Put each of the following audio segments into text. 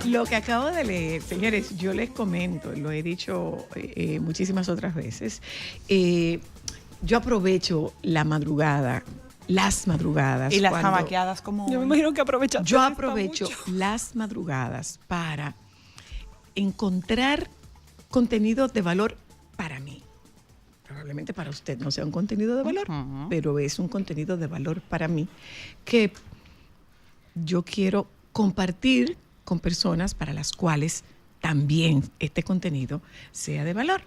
Lo que acabo de leer, señores, yo les comento, lo he dicho muchísimas otras veces, yo aprovecho la madrugada, las madrugadas. Y las jamaqueadas como... Yo me imagino que aprovechas. Yo aprovecho las madrugadas para encontrar contenido de valor para mí. Probablemente para usted no sea un contenido de valor, pero es un contenido de valor para mí que yo quiero compartir con personas para las cuales también este contenido sea de valor.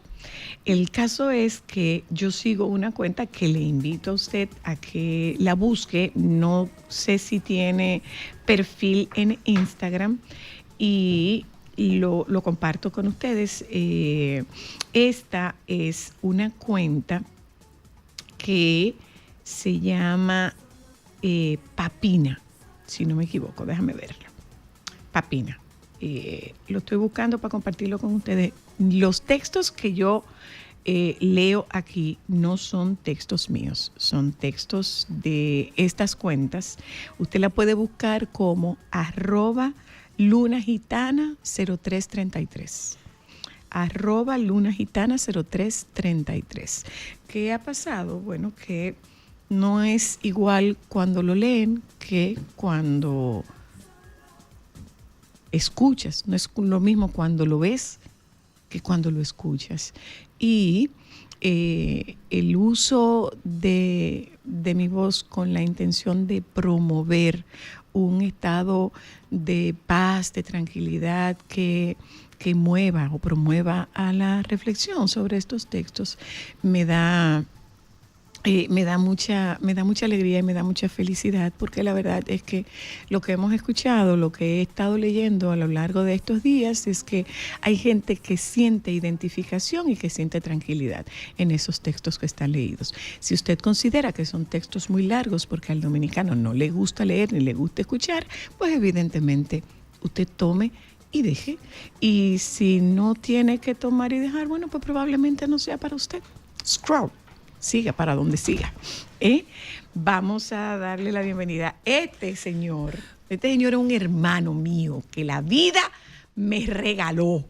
El caso es que yo sigo una cuenta que le invito a usted a que la busque. No sé si tiene perfil en Instagram y lo comparto con ustedes. Esta es una cuenta que se llama Papina, si no me equivoco, déjame verlo. Papina. Lo estoy buscando para compartirlo con ustedes. Los textos que yo leo aquí no son textos míos, son textos de estas cuentas. Usted la puede buscar como @lunagitana0333. @lunagitana0333. ¿Qué ha pasado? Bueno, que no es igual cuando lo leen que cuando escuchas. No es lo mismo cuando lo ves que cuando lo escuchas. Y el uso de mi voz con la intención de promover un estado de paz, de tranquilidad que mueva o promueva a la reflexión sobre estos textos me da mucha alegría y me da mucha felicidad, porque la verdad es que lo que hemos escuchado, lo que he estado leyendo a lo largo de estos días es que hay gente que siente identificación y que siente tranquilidad en esos textos que están leídos. Si usted considera que son textos muy largos porque al dominicano no le gusta leer ni le gusta escuchar, pues evidentemente usted tome y deje. Y si no tiene que tomar y dejar, bueno, pues probablemente no sea para usted. Scroll. Siga para donde siga. Vamos a darle la bienvenida a este señor. Este señor es un hermano mío que la vida me regaló.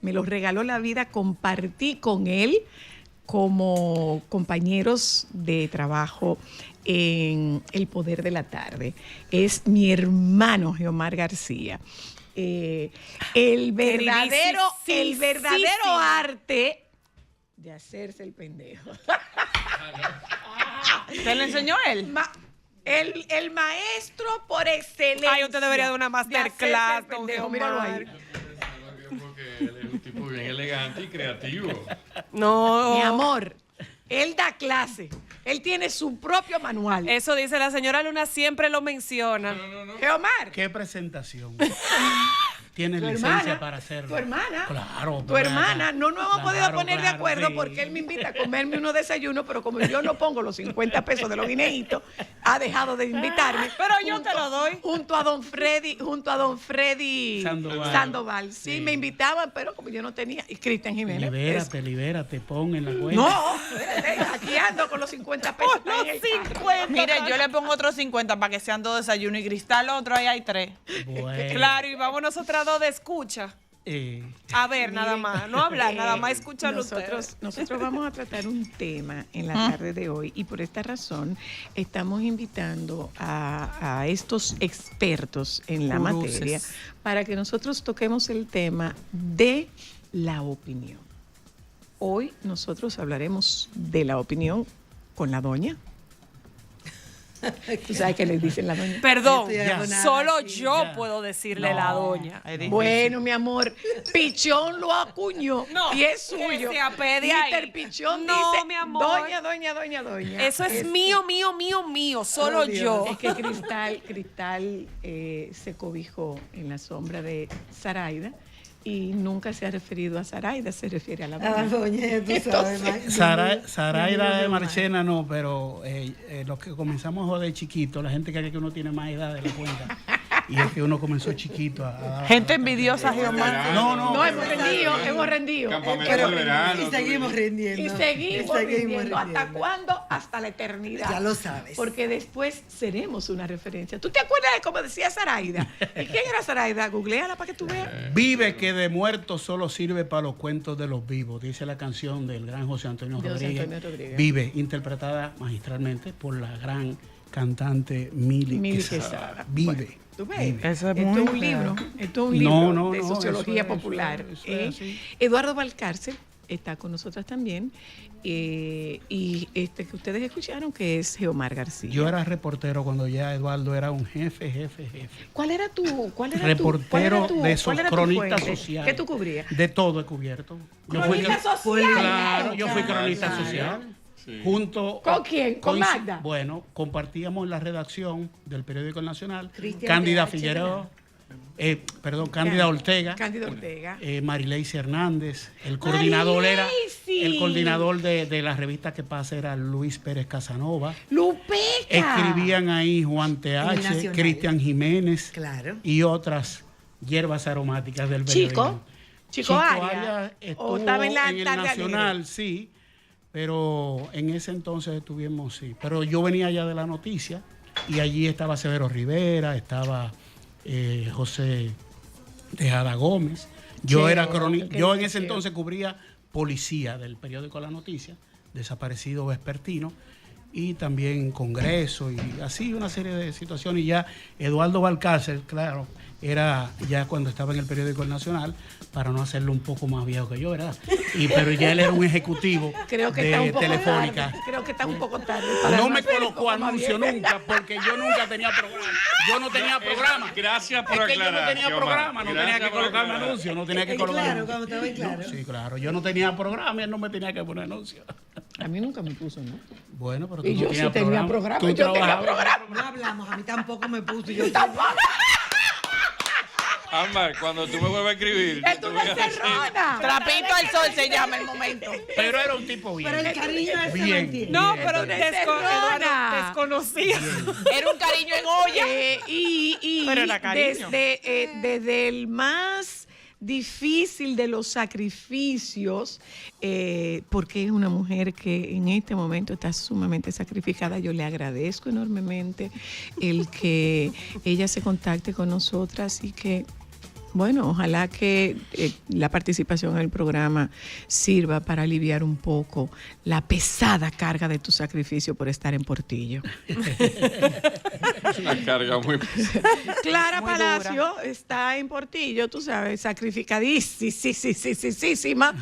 Me lo regaló la vida. Compartí con él como compañeros de trabajo en El Poder de la Tarde. Es mi hermano Geomar García. El verdadero arte de hacerse el pendejo. ¿Te lo enseñó él? El maestro por excelencia. Ay, usted debería de una masterclass, don pendejo, míralo ahí. Porque él es un tipo bien elegante y creativo. No. Mi amor, él da clase. Él tiene su propio manual. Eso dice la señora Luna, siempre lo menciona. No. Geomar. ¿Qué presentación? Tienes Tu licencia hermana, para hacerlo. Tu hermana. Claro. Tu hermana. No nos hemos podido poner de acuerdo sí. porque él me invita a comerme unos desayunos, pero como yo no pongo los 50 pesos de los guineitos, ha dejado de invitarme. Pero yo te lo doy. Junto a don Freddy Sandoval. Sí, me invitaban, pero como yo no tenía. Y Cristian Jiménez. Libérate, pon en la cuenta. No, espérate, aquí ando con los 50 pesos. Los 50. Mire, yo le pongo otros 50 para que sean dos desayunos y Cristal otro, ahí hay 3. Bueno. Claro, y vamos nosotras dos de escucha. A ver, nada más. No hablar, nada más escucharlo ustedes. Nosotros vamos a tratar un tema en la tarde de hoy y por esta razón estamos invitando a estos expertos en la materia para que nosotros toquemos el tema de la opinión. Hoy nosotros hablaremos de la opinión con la doña. ¿Tú sabes qué le dicen la doña? Perdón, Ya. solo yo puedo decirle la doña. Bueno, mi amor, Pichón lo acuñó No, y es suyo. que se apede ahí. Mr. Pichón No, dice, mi amor. doña. Eso es mío, solo yo. Es que Cristal se cobijó en la sombra de Zaraida y nunca se ha referido a Zaraida, se refiere a la doña. Tú sabes, Zaraida de Marchena no, pero los que comenzamos a joder chiquito, la gente cree que uno tiene más edad de la cuenta. Y es que uno comenzó chiquito a Gente envidiosa, Geomar. No, hemos rendido. Campamento de verano. Y seguimos rindiendo. Y seguimos rindiendo. ¿Hasta rindiendo. cuándo? Hasta la eternidad. Ya lo sabes. Porque después seremos una referencia. ¿Tú te acuerdas de cómo decía Zaraida? ¿Y quién era Zaraida? Googleala para que tú veas. Vive que de muerto solo sirve para los cuentos de los vivos, dice la canción del gran José Antonio De José Rodríguez. Antonio Rodríguez. Vive, interpretada magistralmente por la gran cantante Mili Quesada. Quesada. Vive. Bueno, ¿tú ves? Vive. Eso es Esto muy es un claro. libro. Esto es un libro No, de no, sociología eso es, popular. eso es así. Eduardo Valcárcel está con nosotras también. Y este que ustedes escucharon, que es Geomar García. Yo era reportero cuando ya Eduardo era un jefe. ¿Cuál era tu Reportero de esos cuál era tu cronista fuente? social. ¿Qué tú cubrías? De todo he cubierto. Cronista social. Claro, yo fui cronista Claro. social. Sí. Junto ¿Con quién? ¿Con Magda? Bueno, compartíamos la redacción del periódico El Nacional. Cristian Cándida TH, Figueroa, Cándida Ortega, Cándida Ortega. Marileisi Hernández. El coordinador Marileisi. el coordinador de la revista Que Pasa era Luis Pérez Casanova. Lupeca. Escribían ahí Juan TH, Nacional. Cristian Jiménez Claro. y otras hierbas aromáticas del periodismo. Chico Arias. Arias estuvo O estaba en la el tarde Nacional, alegre. sí, pero en ese entonces estuvimos, sí. Pero yo venía ya de la noticia y allí estaba Severo Rivera, estaba José Tejada Gómez. Yo era yo en ese entonces cubría policía del periódico La Noticia, desaparecido vespertino, y también Congreso y así una serie de situaciones. Y ya Eduardo Valcárcel, claro, era ya cuando estaba en el periódico El Nacional, para no hacerlo un poco más viejo que yo, ¿verdad? Pero ya él era un ejecutivo Creo que de está un poco Telefónica. tarde. Creo que está un poco tarde. No me colocó anuncio nunca, porque yo nunca tenía programa. Yo no tenía programa. Gracias por Es que yo no aclarar, tenía Xiomara. programa, no tenía Gracias que por colocarme aclarar. anuncio, no tenía que colocarme Claro, anuncio. cuando estaba en claro. Sí, claro, yo no tenía programa y él no me tenía que poner anuncio. A mí nunca me puso, ¿no? Bueno, pero tú Y no yo tenías sí tenía programa, Tú yo tenía trabajabas. programa. No hablamos, a mí tampoco me puso. Yo Ámbar, cuando tú me vuelvas a escribir. ¡Es yo te una voy a decir- encerrona! Trapito al sol se llama el momento. Pero era un tipo bien. Pero el cariño ese Bien. mantiene. No, Bien, pero entonces, Eduardo Serrona. desconocía. Era un cariño en olla. Y Pero era cariño. desde el más difícil de los sacrificios, porque es una mujer que en este momento está sumamente sacrificada. Yo le agradezco enormemente el que ella se contacte con nosotras y que, bueno, ojalá que la participación en el programa sirva para aliviar un poco la pesada carga de tu sacrificio por estar en Portillo. Es una carga muy pesada. Clara Muy Palacio está en Portillo, tú sabes, sacrificadísima.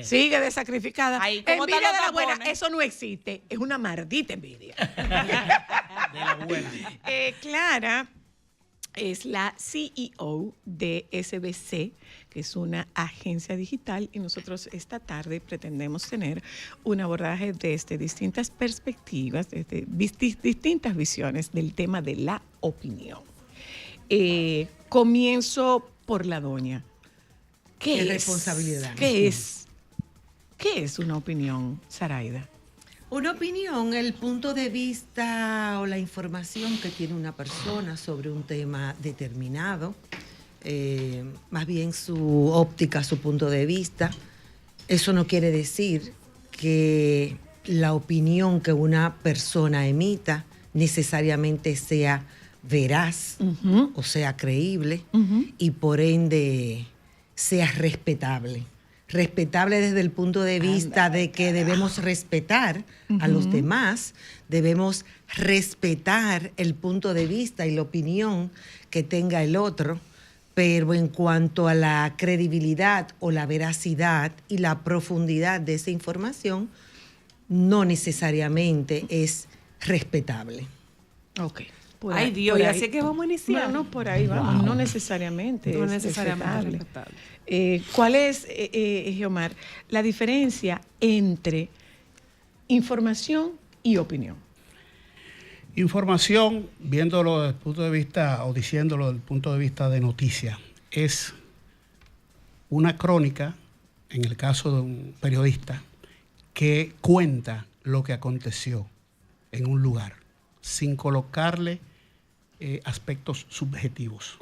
Sigue de sacrificada. Ay, ¿cómo Envidia están de los la buena, tapones? eso no existe. Es una maldita envidia. De la buena. Clara es la CEO de SBC, que es una agencia digital, y nosotros esta tarde pretendemos tener un abordaje desde distintas perspectivas, desde distintas visiones del tema de la opinión. Comienzo por la doña. Qué es? responsabilidad. ¿Qué es una opinión, Zaraida? Una opinión, el punto de vista o la información que tiene una persona sobre un tema determinado, más bien su óptica, su punto de vista. Eso no quiere decir que la opinión que una persona emita necesariamente sea veraz o sea creíble y por ende sea respetable. Respetable desde el punto de vista de que debemos respetar a los demás, debemos respetar el punto de vista y la opinión que tenga el otro, pero en cuanto a la credibilidad o la veracidad y la profundidad de esa información, no necesariamente es respetable. Ok. Ay, Dios, y así es que vamos a iniciar. No, por ahí vamos. No necesariamente. No es necesariamente respetable. respetable. ¿Cuál es, Geomar, la diferencia entre información y opinión? Información, viéndolo desde el punto de vista o diciéndolo desde el punto de vista de noticia, es una crónica, en el caso de un periodista, que cuenta lo que aconteció en un lugar, sin colocarle aspectos subjetivos.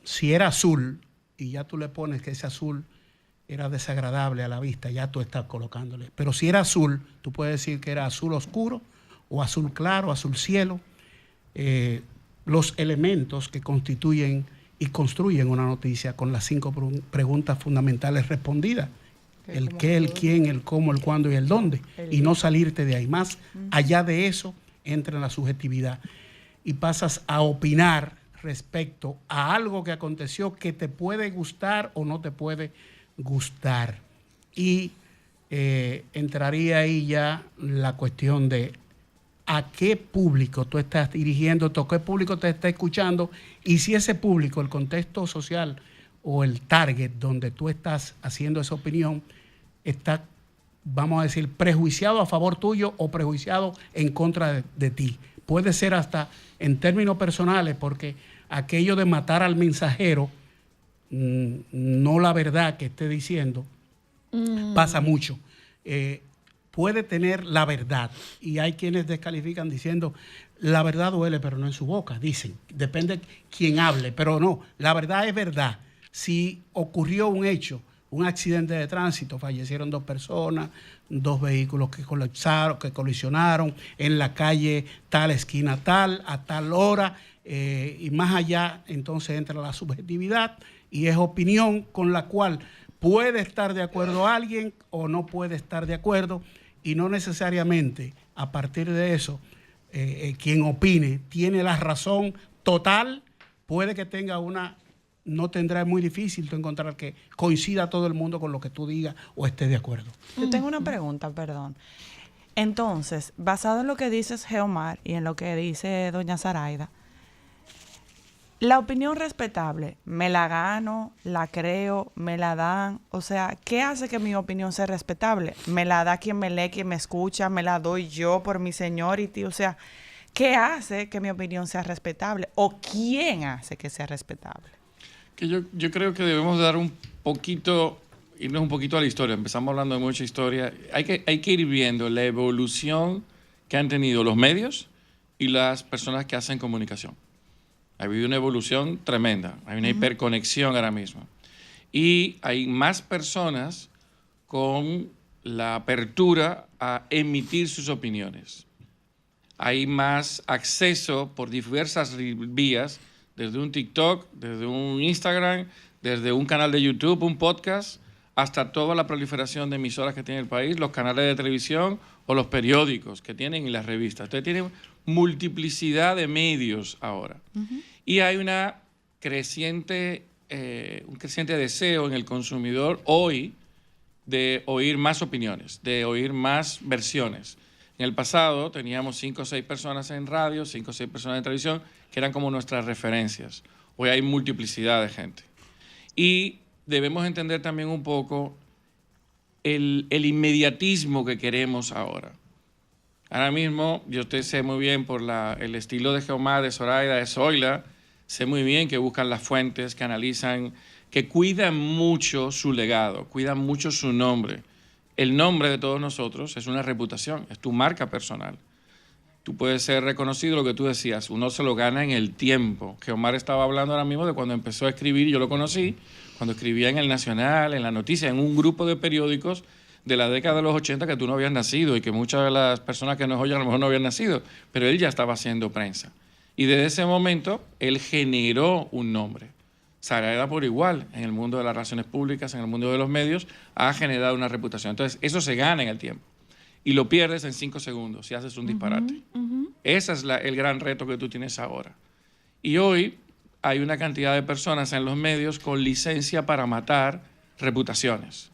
Si era azul y ya tú le pones que ese azul era desagradable a la vista, ya tú estás colocándole. Pero si era azul, tú puedes decir que era azul oscuro o azul claro, azul cielo. Los elementos que constituyen y construyen una noticia con las 5 preguntas fundamentales respondidas. El qué, el quién, el cómo, el cuándo y el dónde. Y no salirte de ahí. Más allá de eso, entra en la subjetividad. Y pasas a opinar respecto a algo que aconteció que te puede gustar o no te puede gustar. Y entraría ahí ya la cuestión de a qué público tú estás dirigiéndote, a qué público te está escuchando, y si ese público, el contexto social o el target donde tú estás haciendo esa opinión, está, vamos a decir, prejuiciado a favor tuyo o prejuiciado en contra de ti. Puede ser hasta en términos personales, porque aquello de matar al mensajero, no la verdad que esté diciendo, pasa mucho. Puede tener la verdad, y hay quienes descalifican diciendo la verdad duele pero no en su boca, dicen, depende quién hable, pero no, la verdad es verdad. Si ocurrió un hecho, un accidente de tránsito, fallecieron 2 personas, 2 vehículos que colisionaron en la calle tal, esquina tal, a tal hora, y más allá entonces entra la subjetividad y es opinión con la cual puede estar de acuerdo alguien o no puede estar de acuerdo. Y no necesariamente a partir de eso, quien opine tiene la razón total, puede que tenga no tendrá, es muy difícil tú encontrar que coincida todo el mundo con lo que tú digas o esté de acuerdo. Yo tengo una pregunta, perdón. Entonces, basado en lo que dices, Geomar, y en lo que dice doña Zaraida, la opinión respetable, ¿me la gano, la creo, me la dan? O sea, ¿qué hace que mi opinión sea respetable? ¿Me la da quien me lee, quien me escucha? ¿Me la doy yo por mi seniority? O sea, ¿qué hace que mi opinión sea respetable? ¿O quién hace que sea respetable? Que yo creo que debemos dar irnos un poquito a la historia. Empezamos hablando de mucha historia. Hay que ir viendo la evolución que han tenido los medios y las personas que hacen comunicación. Ha habido una evolución tremenda, hay una hiperconexión ahora mismo. Y hay más personas con la apertura a emitir sus opiniones. Hay más acceso por diversas vías, desde un TikTok, desde un Instagram, desde un canal de YouTube, un podcast, hasta toda la proliferación de emisoras que tiene el país, los canales de televisión o los periódicos que tienen y las revistas. Entonces tienen multiplicidad de medios ahora. Y hay un creciente deseo en el consumidor hoy de oír más opiniones, de oír más versiones. En el pasado teníamos 5 o 6 personas en radio, 5 o 6 personas en televisión, que eran como nuestras referencias. Hoy hay multiplicidad de gente. Y debemos entender también un poco el inmediatismo que queremos ahora. Ahora mismo, yo sé muy bien por el estilo de Geomar, de Zoraida, de Zoila, sé muy bien que buscan las fuentes, que analizan, que cuidan mucho su legado, cuidan mucho su nombre. El nombre de todos nosotros es una reputación, es tu marca personal. Tú puedes ser reconocido, lo que tú decías, uno se lo gana en el tiempo. Geomar estaba hablando ahora mismo de cuando empezó a escribir, yo lo conocí, cuando escribía en El Nacional, en La Noticia, en un grupo de periódicos de la década de los 80 que tú no habías nacido y que muchas de las personas que nos oyen a lo mejor no habían nacido, pero él ya estaba haciendo prensa. Y desde ese momento, él generó un nombre. Zaraida por igual, en el mundo de las relaciones públicas, en el mundo de los medios, ha generado una reputación. Entonces, eso se gana en el tiempo. Y lo pierdes en 5 segundos si haces un disparate. Ese es el gran reto que tú tienes ahora. Y hoy hay una cantidad de personas en los medios con licencia para matar reputaciones.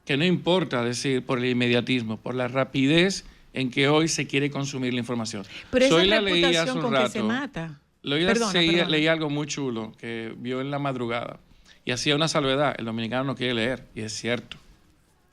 Que no importa decir por el inmediatismo, por la rapidez en que hoy se quiere consumir la información. Pero esa reputación con que se mata. Leí algo muy chulo que vio en la madrugada y hacía una salvedad. El dominicano no quiere leer, y es cierto.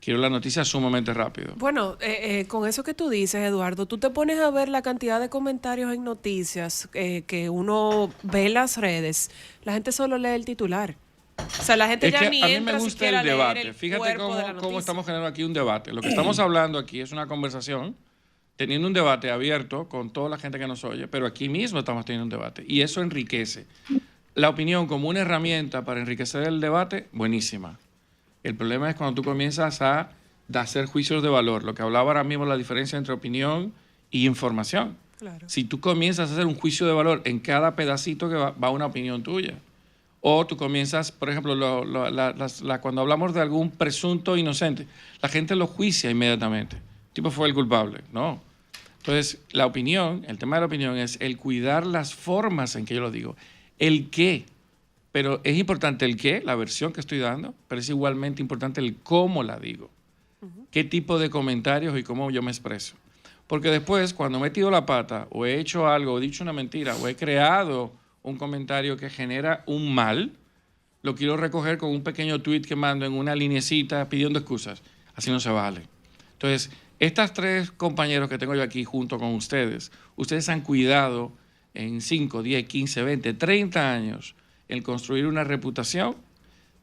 Quiero la noticia sumamente rápido. Bueno, con eso que tú dices, Eduardo, tú te pones a ver la cantidad de comentarios en noticias que uno ve en las redes. La gente solo lee el titular. O sea, la gente ya ni entra siquiera a leer el cuerpo de la noticia. A mí me gusta el debate. Fíjate cómo estamos generando aquí un debate. Lo que estamos hablando aquí es una conversación teniendo un debate abierto con toda la gente que nos oye, pero aquí mismo estamos teniendo un debate y eso enriquece. La opinión como una herramienta para enriquecer el debate, buenísima. El problema es cuando tú comienzas a hacer juicios de valor, lo que hablaba ahora mismo, la diferencia entre opinión y información. Claro. Si tú comienzas a hacer un juicio de valor en cada pedacito que va una opinión tuya, o tú comienzas, por ejemplo, cuando hablamos de algún presunto inocente, la gente lo juicia inmediatamente. El tipo fue el culpable. No. Entonces, la opinión, el tema de la opinión es el cuidar las formas en que yo lo digo. El qué. Pero es importante el qué, la versión que estoy dando, pero es igualmente importante el cómo la digo. Qué tipo de comentarios y cómo yo me expreso. Porque después, cuando he metido la pata, o he hecho algo, o he dicho una mentira, o he creado un comentario que genera un mal, lo quiero recoger con un pequeño tweet que mando en una linecita pidiendo excusas. Así no se vale. Entonces, estas 3 compañeros que tengo yo aquí junto con ustedes han cuidado en 5, 10, 15, 20, 30 años el construir una reputación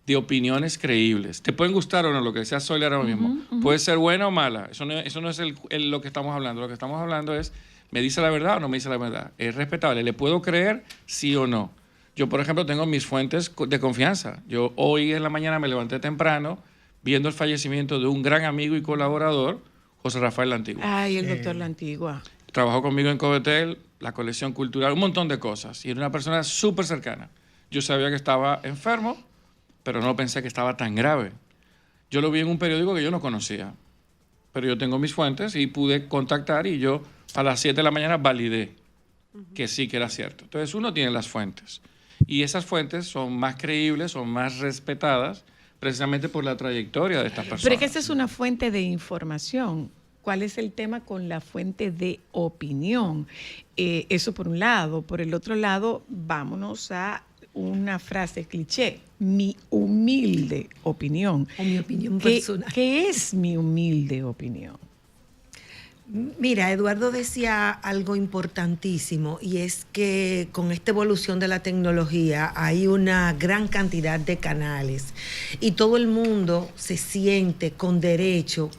de opiniones creíbles. Te pueden gustar o no, lo que decía Soler ahora mismo. Puede ser buena o mala. Eso no es lo que estamos hablando. Lo que estamos hablando es, ¿me dice la verdad o no me dice la verdad? Es respetable. ¿Le puedo creer sí o no? Yo, por ejemplo, tengo mis fuentes de confianza. Yo hoy en la mañana me levanté temprano viendo el fallecimiento de un gran amigo y colaborador, José Rafael La Antigua. Ay, el doctor La Antigua. Trabajó conmigo en Covetel, la colección cultural, un montón de cosas. Y era una persona súper cercana. Yo sabía que estaba enfermo, pero no pensé que estaba tan grave. Yo lo vi en un periódico que yo no conocía, pero yo tengo mis fuentes y pude contactar y yo a las 7 de la mañana validé que sí que era cierto. Entonces uno tiene las fuentes y esas fuentes son más creíbles, son más respetadas precisamente por la trayectoria de estas personas. Pero es que esa es una fuente de información. ¿Cuál es el tema con la fuente de opinión? Eso por un lado. Por el otro lado, vámonos a una frase cliché, mi humilde opinión. O mi opinión personal. ¿Qué es mi humilde opinión? Mira, Eduardo decía algo importantísimo y es que con esta evolución de la tecnología hay una gran cantidad de canales y todo el mundo se siente con derecho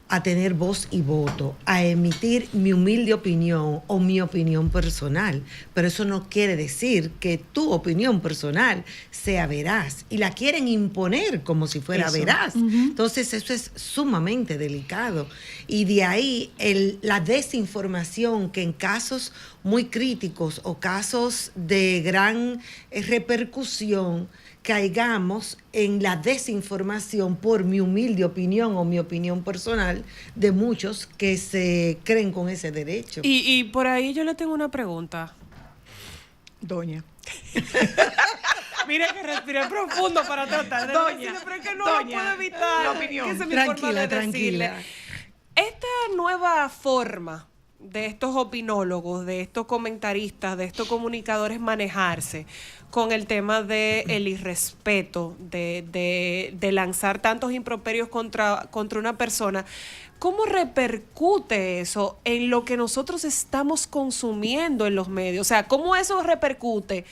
a tener voz y voto, a emitir mi humilde opinión o mi opinión personal. Pero eso no quiere decir que tu opinión personal sea veraz y la quieren imponer como si fuera veraz. Entonces eso es sumamente delicado. Y de ahí la desinformación que en casos muy críticos o casos de gran repercusión caigamos en la desinformación por mi humilde opinión o mi opinión personal de muchos que se creen con ese derecho. Y por ahí yo le tengo una pregunta. Doña. Mira que respiré profundo para tratar de decirle, pero es que no lo puedo evitar. La opinión. Esa es mi forma de decirle. Esta nueva forma de estos opinólogos, de estos comentaristas, de estos comunicadores manejarse con el tema del irrespeto, de lanzar tantos improperios contra una persona, ¿cómo repercute eso en lo que nosotros estamos consumiendo en los medios? O sea, ¿cómo eso repercute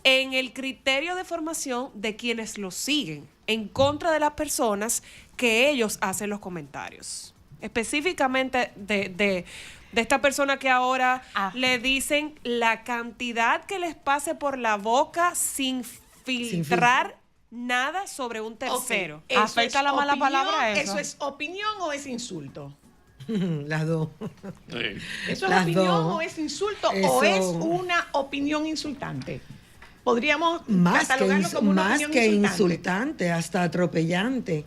en el criterio de formación de quienes lo siguen en contra de las personas que ellos hacen los comentarios? Específicamente de esta persona que ahora le dicen la cantidad que les pase por la boca sin filtrar nada sobre un tercero. Okay. ¿Afecta la mala palabra eso? ¿Eso es opinión o es insulto? Las dos. Sí. ¿Eso es Las opinión dos. o es insulto Eso. o es una opinión insultante? Podríamos Más catalogarlo como una opinión que insultante. insultante, hasta atropellante.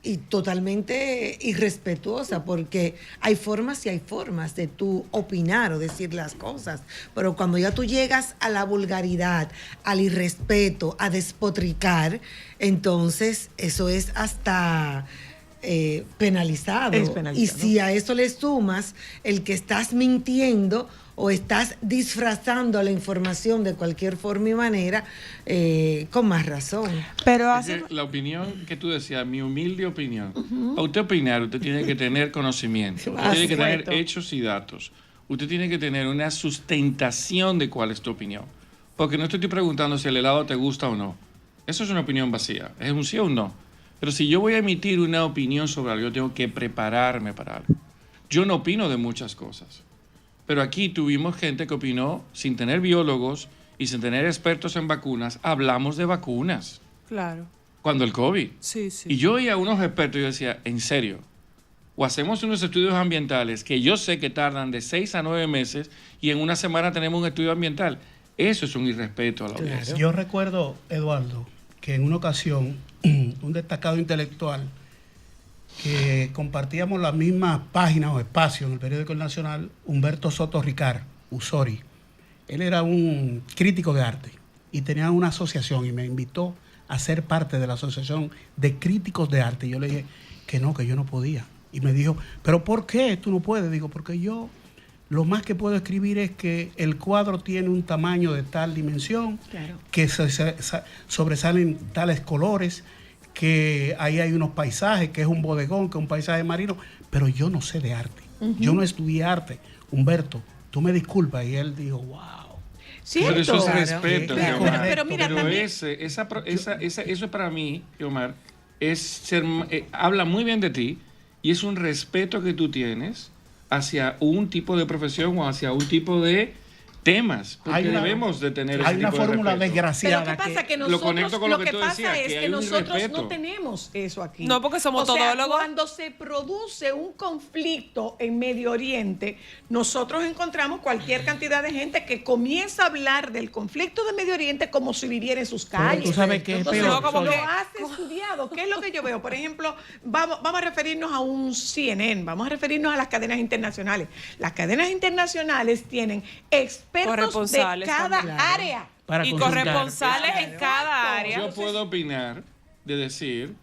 Y totalmente irrespetuosa, porque hay formas y hay formas de tú opinar o decir las cosas, pero cuando ya tú llegas a la vulgaridad, al irrespeto, a despotricar, entonces eso es hasta penalizado. Es penalizado. Y si a eso le sumas el que estás mintiendo o estás disfrazando la información de cualquier forma y manera, con más razón. Pero Es que la opinión que tú decías, mi humilde opinión. Para usted opinar, usted tiene que tener conocimiento, usted tiene que tener hechos y datos. Usted tiene que tener una sustentación de cuál es tu opinión. Porque no estoy preguntando si el helado te gusta o no. Eso es una opinión vacía, es un sí o un no. Pero si yo voy a emitir una opinión sobre algo, yo tengo que prepararme para algo. Yo no opino de muchas cosas. Pero aquí tuvimos gente que opinó sin tener biólogos y sin tener expertos en vacunas. Hablamos de vacunas. Claro. Cuando el COVID. Sí, sí. Y yo oía a unos expertos y yo decía, en serio, o hacemos unos estudios ambientales que yo sé que tardan de 6 a 9 meses y en una semana tenemos un estudio ambiental. Eso es un irrespeto a la audiencia. Yo recuerdo, Eduardo, que en una ocasión un destacado intelectual que compartíamos las mismas páginas o espacios en el periódico El Nacional, Humberto Soto Ricard, Usori. Él era un crítico de arte y tenía una asociación y me invitó a ser parte de la asociación de críticos de arte. Y yo le dije que yo no podía. Y me dijo, ¿pero por qué tú no puedes? Digo, porque yo lo más que puedo escribir es que el cuadro tiene un tamaño de tal dimensión, Claro. que sobresalen tales colores, que ahí hay unos paisajes, que es un bodegón, que es un paisaje marino, pero yo no sé de arte. Yo no estudié arte. Humberto, tú me disculpas. Y él dijo, wow. ¿Cierto? Pero eso es Claro. respeto, Claro. Guiomar. Pero mira, también- eso para mí, Guiomar, habla muy bien de ti y es un respeto que tú tienes hacia un tipo de profesión o hacia un tipo de temas. Porque debemos de tener ese Hay una tipo de fórmula respeto. Pero desgraciada. ¿qué pasa? Que lo nosotros, conecto con lo lo que que tú pasa decías, es que que hay un nosotros irrespeto. no tenemos eso aquí. No, porque somos O sea, todólogos. cuando se produce un conflicto en Medio Oriente, nosotros encontramos cualquier cantidad de gente que comienza a hablar del conflicto de Medio Oriente como si viviera en sus calles. tú sabes que es Entonces, peor, como Sonia. lo has estudiado. ¿Qué es lo que yo veo? Por ejemplo, vamos a referirnos a un CNN, vamos a referirnos a las cadenas internacionales. Las cadenas internacionales tienen expertos de Corresponsales cada también. área. para Y consultar. corresponsales en cada área. Yo puedo opinar de decir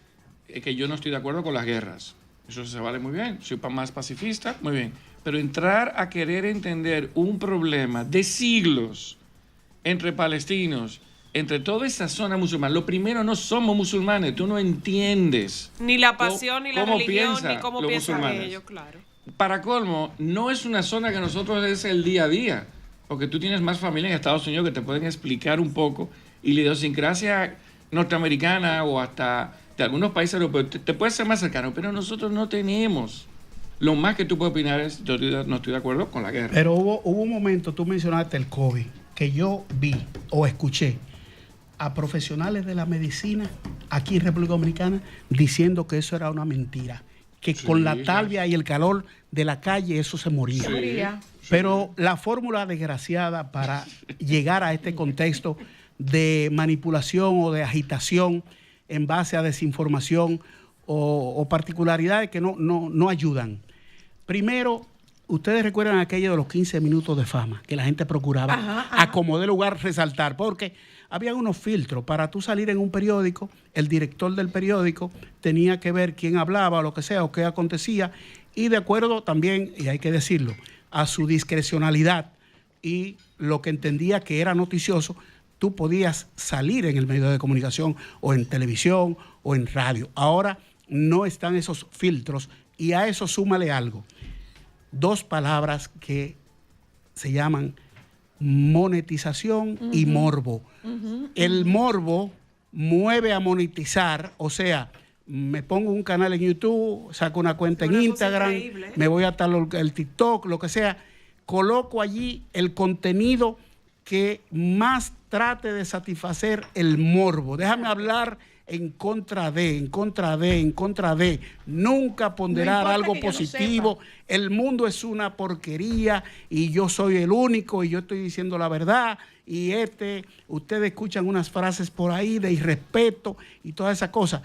que yo no estoy de acuerdo con las guerras. Eso se vale muy bien. Soy más pacifista, muy bien. Pero entrar a querer entender un problema de siglos entre palestinos, entre toda esa zona musulmana. Lo primero, no somos musulmanes. Tú no entiendes. Ni la pasión, ni la cómo religión, piensan ni cómo los piensan musulmanes. ellos, claro. Para colmo, no es una zona que nosotros es el día a día, porque tú tienes más familia en Estados Unidos que te pueden explicar un poco y la idiosincrasia norteamericana o hasta de algunos países europeos te puede ser más cercano, pero nosotros no tenemos. Lo más que tú puedes opinar es, yo no estoy de acuerdo con la guerra. Pero hubo un momento, tú mencionaste el COVID, que yo vi o escuché a profesionales de la medicina aquí en República Dominicana diciendo que eso era una mentira, que Sí, con la sí. talvia y el calor de la calle eso se moría. Sí. Moría. Pero la fórmula desgraciada para llegar a este contexto de manipulación o de agitación en base a desinformación o particularidades que no ayudan. Primero, ustedes recuerdan aquello de los 15 minutos de fama, que la gente procuraba a como de lugar resaltar, porque había unos filtros. Para tú salir en un periódico, el director del periódico tenía que ver quién hablaba o lo que sea, o qué acontecía, y de acuerdo también, y hay que decirlo, a su discrecionalidad y lo que entendía que era noticioso, tú podías salir en el medio de comunicación o en televisión o en radio. Ahora no están esos filtros y a eso súmale algo. 2 palabras que se llaman monetización y morbo. El morbo mueve a monetizar, o sea, me pongo un canal en YouTube, saco una cuenta en Una cosa Instagram, increíble. me voy a el TikTok, lo que sea, coloco allí el contenido que más trate de satisfacer el morbo. Déjame hablar en contra de. Nunca ponderar importa algo que yo no positivo. El mundo es una porquería y yo soy el único y yo estoy diciendo la verdad. Y ustedes escuchan unas frases por ahí de irrespeto y todas esas cosas.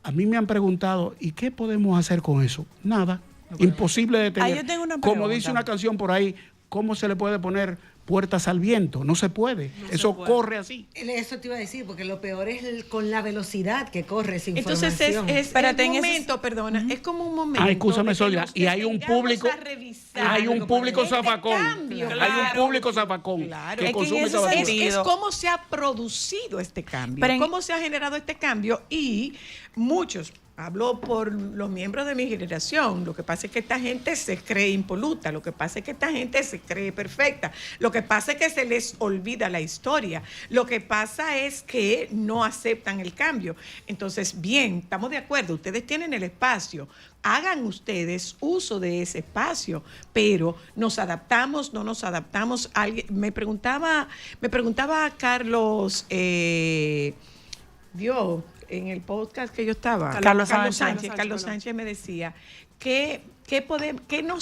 A mí me han preguntado, ¿y qué podemos hacer con eso? Nada. Imposible de tener. yo tengo una Como pregunta. dice una canción por ahí, ¿cómo se le puede poner puertas al viento? No se puede. Eso corre así. Eso te iba a decir, porque lo peor es con la velocidad que corre esa Entonces información. es Espérate, el en ese- momento, perdona, es como un momento. escúchame, de que Sonia, nos y hay un detengamos público, a revisar hay un público este zafacón. cambio. Hay un Claro. público zafacón Claro. que Es que consume en ese esa basura. Es sentido- cómo se ha producido este cambio, Pero en- cómo se ha generado este cambio y muchos, Hablo por los miembros de mi generación. Lo que pasa es que esta gente se cree impoluta, lo que pasa es que esta gente se cree perfecta, lo que pasa es que se les olvida la historia, lo que pasa es que no aceptan el cambio. Entonces, bien, estamos de acuerdo, ustedes tienen el espacio, hagan ustedes uso de ese espacio, pero nos adaptamos, no nos adaptamos. Alguien me preguntaba Carlos, Dios, en el podcast que yo estaba, Carlos Sánchez me decía que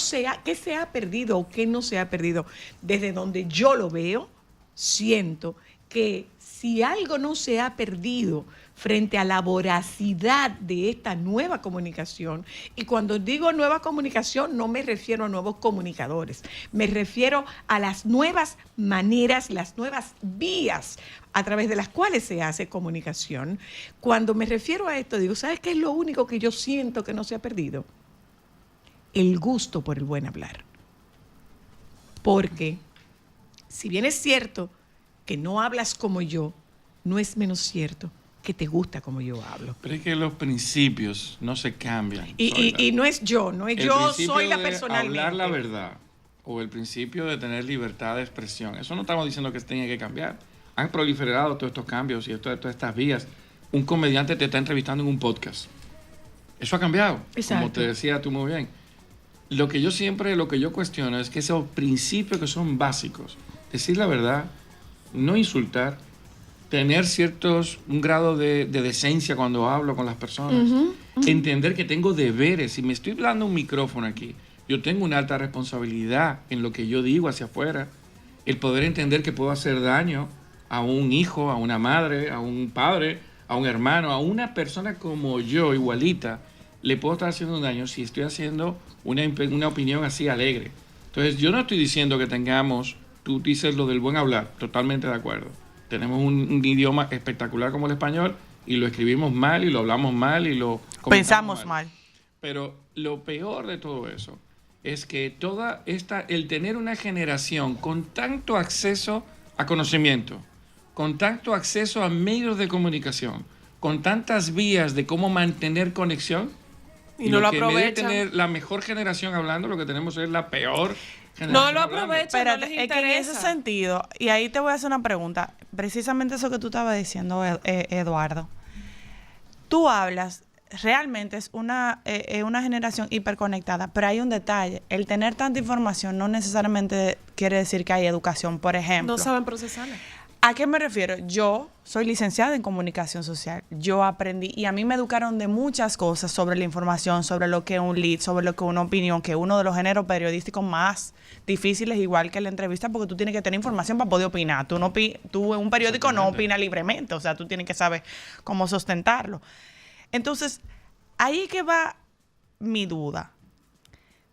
se ha perdido o qué no se ha perdido. Desde donde yo lo veo, siento que si algo no se ha perdido frente a la voracidad de esta nueva comunicación, y cuando digo nueva comunicación no me refiero a nuevos comunicadores, me refiero a las nuevas maneras, las nuevas vías a través de las cuales se hace comunicación. Cuando me refiero a esto, digo, ¿sabes qué es lo único que yo siento que no se ha perdido? El gusto por el buen hablar. Porque si bien es cierto que no hablas como yo, no es menos cierto que te gusta como yo hablo. Pero es que los principios no se cambian. Y no es yo soy la personalmente. Hablar la verdad o el principio de tener libertad de expresión, eso no estamos diciendo que tenga que cambiar. Han proliferado todos estos cambios y todas estas vías. Un comediante te está entrevistando en un podcast. Eso ha cambiado. Exacto. Como te decía tú muy bien. Lo que yo cuestiono es que esos principios que son básicos, decir la verdad, no insultar, tener un grado de decencia cuando hablo con las personas, entender que tengo deberes. Si me estoy hablando un micrófono aquí, yo tengo una alta responsabilidad en lo que yo digo hacia afuera, el poder entender que puedo hacer daño a un hijo, a una madre, a un padre, a un hermano, a una persona como yo, igualita, le puedo estar haciendo un daño si estoy haciendo una opinión así alegre. Entonces, yo no estoy diciendo que tú dices lo del buen hablar, totalmente de acuerdo. Tenemos un idioma espectacular como el español y lo escribimos mal y lo hablamos mal y lo pensamos mal. Pero lo peor de todo eso es que el tener una generación con tanto acceso a conocimiento, con tanto acceso a medios de comunicación, con tantas vías de cómo mantener conexión, y no lo aprovechan. En vez de tener la mejor generación hablando, lo que tenemos es la peor generación. No lo aprovechan, no les interesa. Es que en ese sentido, y ahí te voy a hacer una pregunta, precisamente eso que tú estabas diciendo, Eduardo. Tú hablas, realmente es una generación hiperconectada, pero hay un detalle. El tener tanta información no necesariamente quiere decir que hay educación, por ejemplo. No saben procesarla. ¿A qué me refiero? Yo soy licenciada en comunicación social. Yo aprendí y a mí me educaron de muchas cosas sobre la información, sobre lo que es un lead, sobre lo que es una opinión, que es uno de los géneros periodísticos más difíciles, igual que la entrevista, porque tú tienes que tener información para poder opinar. Tú en un periódico no opinas libremente, o sea, tú tienes que saber cómo sustentarlo. Entonces, ahí que va mi duda.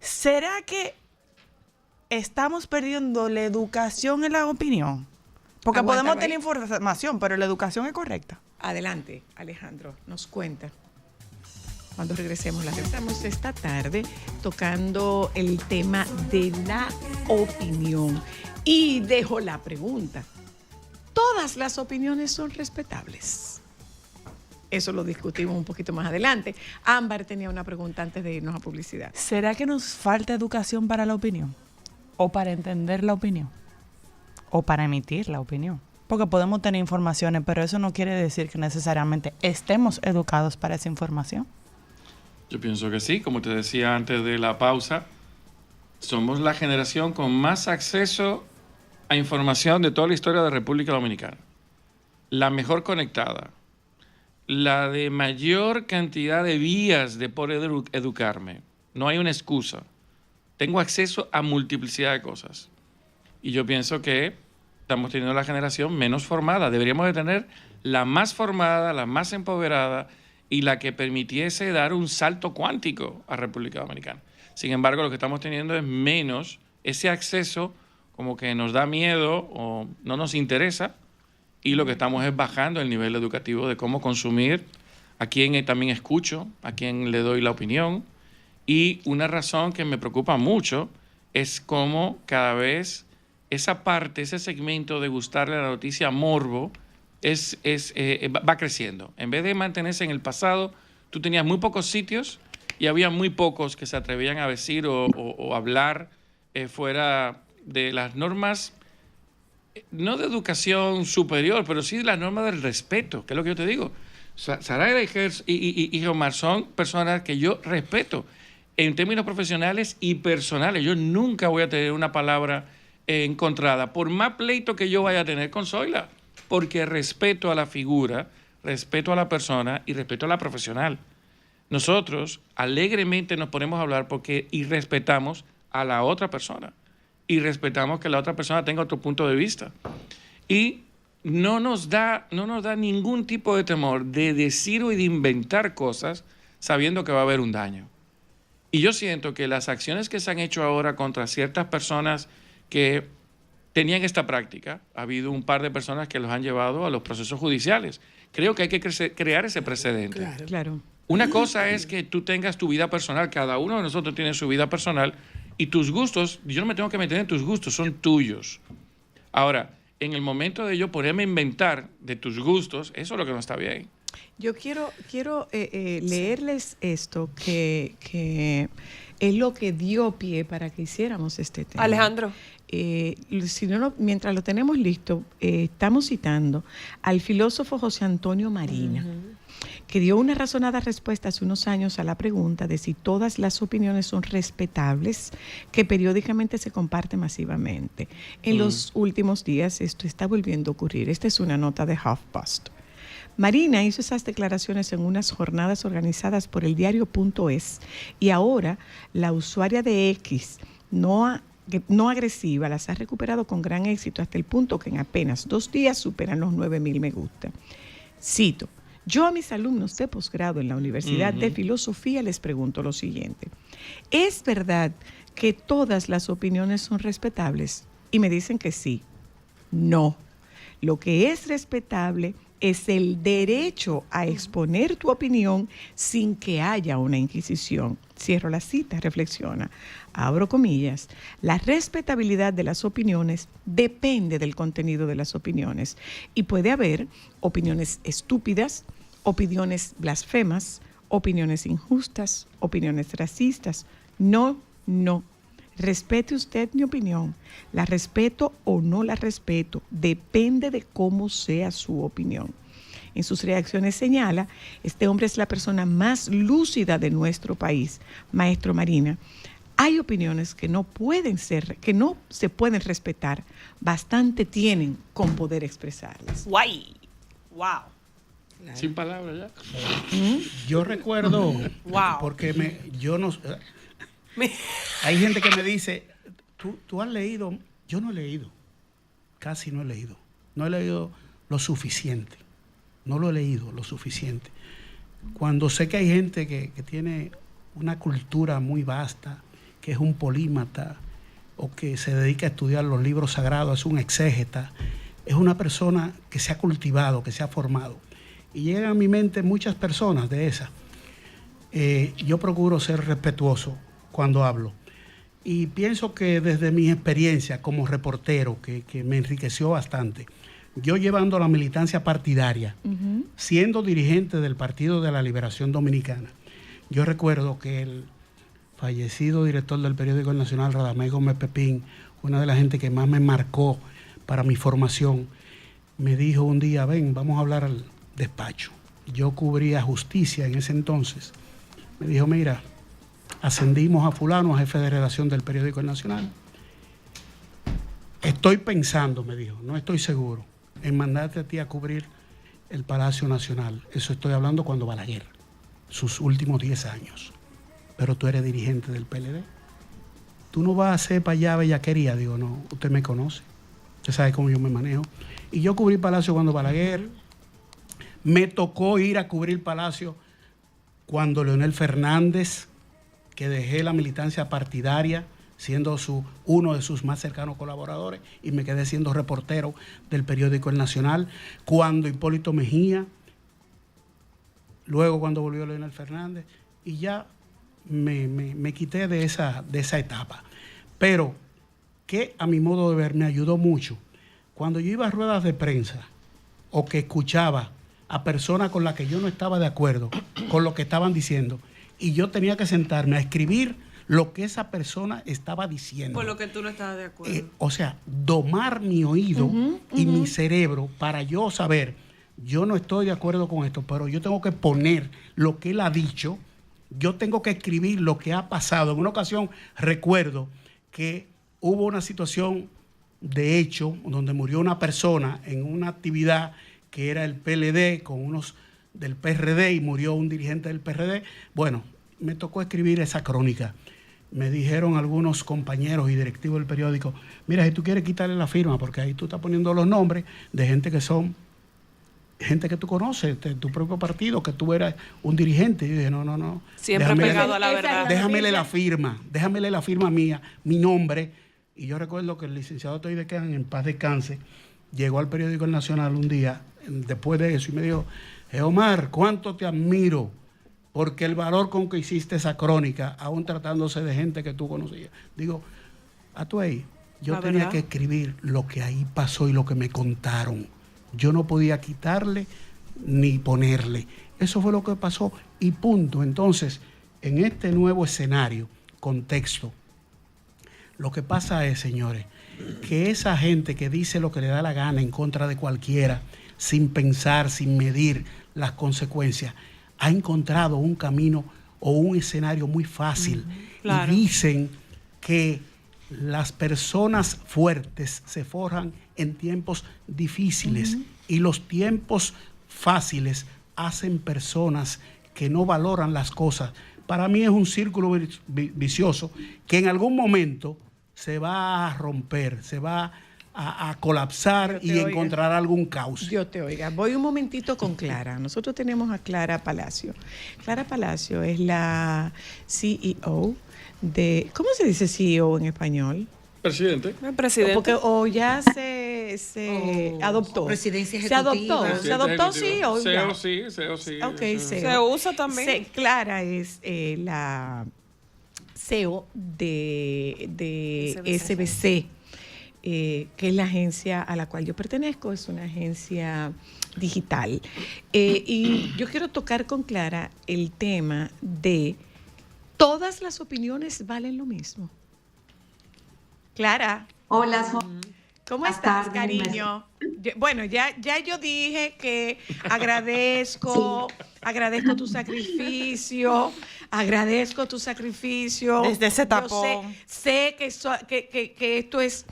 ¿Será que estamos perdiendo la educación en la opinión? Porque podemos tener información, pero la educación es correcta. Adelante, Alejandro, nos cuenta. Cuando regresemos, estamos esta tarde tocando el tema de la opinión. Y dejo la pregunta. ¿Todas las opiniones son respetables? Eso lo discutimos un poquito más adelante. Ámbar tenía una pregunta antes de irnos a publicidad. ¿Será que nos falta educación para la opinión? ¿O para entender la opinión? ¿O para emitir la opinión? Porque podemos tener informaciones, pero eso no quiere decir que necesariamente estemos educados para esa información. Yo pienso que sí, como te decía antes de la pausa, somos la generación con más acceso a información de toda la historia de República Dominicana. La mejor conectada, la de mayor cantidad de vías de poder educarme. No hay una excusa. Tengo acceso a multiplicidad de cosas. Y yo pienso que estamos teniendo la generación menos formada. Deberíamos de tener la más formada, la más empoderada y la que permitiese dar un salto cuántico a República Dominicana. Sin embargo, lo que estamos teniendo es menos ese acceso, como que nos da miedo o no nos interesa, y lo que estamos es bajando el nivel educativo de cómo consumir, a quién también escucho, a quién le doy la opinión. Y una razón que me preocupa mucho es cómo cada vez esa parte, ese segmento de gustarle la noticia morbo va creciendo. En vez de mantenerse en el pasado, tú tenías muy pocos sitios y había muy pocos que se atrevían a decir o hablar fuera de las normas, no de educación superior, pero sí de las normas del respeto, que es lo que yo te digo. Sarayda y Geomar son personas que yo respeto en términos profesionales y personales. Yo nunca voy a tener una palabra encontrada, por más pleito que yo vaya a tener con Zoila, porque respeto a la figura, respeto a la persona y respeto a la profesional. Nosotros alegremente nos ponemos a hablar y respetamos a la otra persona y respetamos que la otra persona tenga otro punto de vista. Y no nos da ningún tipo de temor de decir o de inventar cosas sabiendo que va a haber un daño. Y yo siento que las acciones que se han hecho ahora contra ciertas personas que tenían esta práctica, ha habido un par de personas que los han llevado a los procesos judiciales. Creo que hay que crear ese precedente. Claro. Una cosa es que tú tengas tu vida personal, cada uno de nosotros tiene su vida personal, y tus gustos, yo no me tengo que meter en tus gustos, son tuyos. Ahora, en el momento de yo ponerme a inventar de tus gustos, eso es lo que no está bien. Yo quiero leerles esto que es lo que dio pie para que hiciéramos este tema. Alejandro. Si no, mientras lo tenemos listo, estamos citando al filósofo José Antonio Marina, que dio una razonada respuesta hace unos años a la pregunta de si todas las opiniones son respetables, que periódicamente se comparte masivamente. En los últimos días esto está volviendo a ocurrir. Esta es una nota de HuffPost. Marina hizo esas declaraciones en unas jornadas organizadas por el diario.es y ahora la usuaria de X no agresiva las ha recuperado con gran éxito hasta el punto que en apenas 2 días superan los 9,000 me gusta. Cito: yo a mis alumnos de posgrado en la Universidad de Filosofía les pregunto lo siguiente: ¿es verdad que todas las opiniones son respetables? Y me dicen que sí. No. Lo que es respetable es el derecho a exponer tu opinión sin que haya una inquisición. Cierro la cita, reflexiona. Abro comillas. La respetabilidad de las opiniones depende del contenido de las opiniones. Y puede haber opiniones estúpidas, opiniones blasfemas, opiniones injustas, opiniones racistas. No. Respete usted mi opinión. La respeto o no la respeto. Depende de cómo sea su opinión. En sus reacciones señala: este hombre es la persona más lúcida de nuestro país. Maestro Marina, hay opiniones que no se pueden respetar. Bastante tienen con poder expresarlas. Guay. Wow. Sin palabras ya. Yo recuerdo, Wow. porque hay gente que me dice, ¿tú has leído? Yo no he leído, casi no he leído. No he leído lo suficiente. No lo he leído lo suficiente. Cuando sé que hay gente que tiene una cultura muy vasta, que es un polímata, o que se dedica a estudiar los libros sagrados, es un exégeta, es una persona que se ha cultivado, que se ha formado. Y llegan a mi mente muchas personas de esas. Yo procuro ser respetuoso cuando hablo. Y pienso que desde mi experiencia como reportero, que me enriqueció bastante, yo llevando la militancia partidaria, siendo dirigente del Partido de la Liberación Dominicana, yo recuerdo que el fallecido director del periódico El Nacional, Radamés Gómez Pepín, una de las gente que más me marcó para mi formación, me dijo un día: ven, vamos a hablar al despacho. Yo cubría justicia en ese entonces. Me dijo: mira, ascendimos a fulano a jefe de redacción del periódico El Nacional. Estoy pensando, me dijo, no estoy seguro, en mandarte a ti a cubrir el Palacio Nacional. Eso estoy hablando cuando Balaguer, sus últimos 10 años. Pero tú eres dirigente del PLD. Tú no vas a hacer para allá bellaquería. Digo, no, usted me conoce. Usted sabe cómo yo me manejo. Y yo cubrí Palacio cuando Balaguer. Me tocó ir a cubrir Palacio cuando Leonel Fernández, que dejé la militancia partidaria, siendo uno de sus más cercanos colaboradores, y me quedé siendo reportero del periódico El Nacional, cuando Hipólito Mejía, luego cuando volvió Leonel Fernández, y ya me quité de esa etapa. Pero que a mi modo de ver me ayudó mucho. Cuando yo iba a ruedas de prensa o que escuchaba a personas con las que yo no estaba de acuerdo con lo que estaban diciendo. Y yo tenía que sentarme a escribir lo que esa persona estaba diciendo. Por lo que tú no estabas de acuerdo. O sea, domar mi oído y mi cerebro para yo saber, yo no estoy de acuerdo con esto, pero yo tengo que poner lo que él ha dicho, yo tengo que escribir lo que ha pasado. En una ocasión recuerdo que hubo una situación de hecho donde murió una persona en una actividad que era el PLD con unos del PRD y murió un dirigente del PRD. Bueno, me tocó escribir esa crónica. Me dijeron algunos compañeros y directivos del periódico, mira, si tú quieres quitarle la firma, porque ahí tú estás poniendo los nombres de gente que son, gente que tú conoces, de tu propio partido, que tú eras un dirigente. Y yo dije, no. Siempre pegado a la verdad. Déjamele la firma mía, mi nombre. Y yo recuerdo que el licenciado Toy de Quejan, en paz descanse, llegó al periódico El Nacional un día, después de eso, y me dijo, Omar, ¿cuánto te admiro? Porque el valor con que hiciste esa crónica, aún tratándose de gente que tú conocías. Digo, a tú ahí, yo tenía que escribir lo que ahí pasó y lo que me contaron. Yo no podía quitarle ni ponerle. Eso fue lo que pasó y punto. Entonces, en este nuevo escenario, contexto, lo que pasa es, señores, que esa gente que dice lo que le da la gana en contra de cualquiera, sin pensar, sin medir las consecuencias, ha encontrado un camino o un escenario muy fácil. Claro. Y dicen que las personas fuertes se forjan en tiempos difíciles y los tiempos fáciles hacen personas que no valoran las cosas. Para mí es un círculo vicioso que en algún momento se va a romper, se va a colapsar y encontrar algún cauce. Dios te oiga. Voy un momentito con Clara. Nosotros tenemos a Clara Palacio. Clara Palacio es la CEO de... ¿Cómo se dice CEO en español? Presidente. Presidente. Porque o ya se adoptó. Presidencia ejecutiva. Se adoptó CEO. CEO sí. Ok, CEO. Se usa también. Clara es la CEO de SBC. Que es la agencia a la cual yo pertenezco, es una agencia digital. Y yo quiero tocar con Clara el tema de todas las opiniones valen lo mismo. Clara. Hola, ¿Cómo estás, cariño? Bueno, ya yo dije que agradezco tu sacrificio, Desde ese tapón. Yo sé que esto es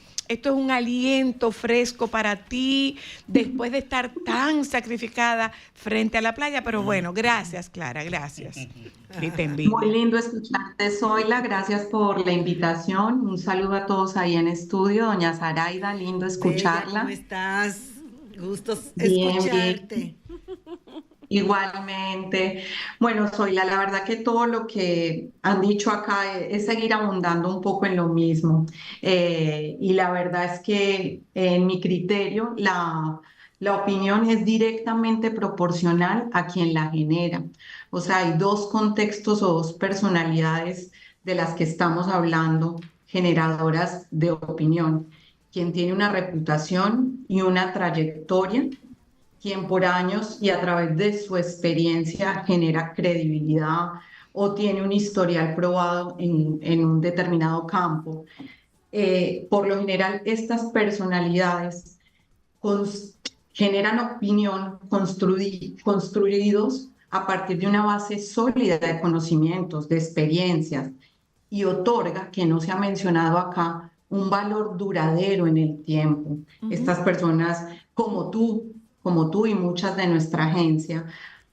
un aliento fresco para ti después de estar tan sacrificada frente a la playa, pero bueno, gracias, Clara, gracias. Y te envidio. Muy lindo escucharte, Zoila, gracias por la invitación. Un saludo a todos ahí en estudio, doña Zaraida, lindo escucharla. ¿Cómo estás? Gustos Bien, escucharte. bien. Igualmente. Bueno, Zoila, la verdad que todo lo que han dicho acá es seguir abundando un poco en lo mismo. Y la verdad es que en mi criterio la opinión es directamente proporcional a quien la genera. O sea, hay dos contextos o dos personalidades de las que estamos hablando, generadoras de opinión. Quien tiene una reputación y una trayectoria, quien por años y a través de su experiencia genera credibilidad o tiene un historial probado en un determinado campo. Por lo general, estas personalidades generan opinión construidos a partir de una base sólida de conocimientos, de experiencias, y otorga, que no se ha mencionado acá, un valor duradero en el tiempo. Estas personas, como tú y muchas de nuestra agencia,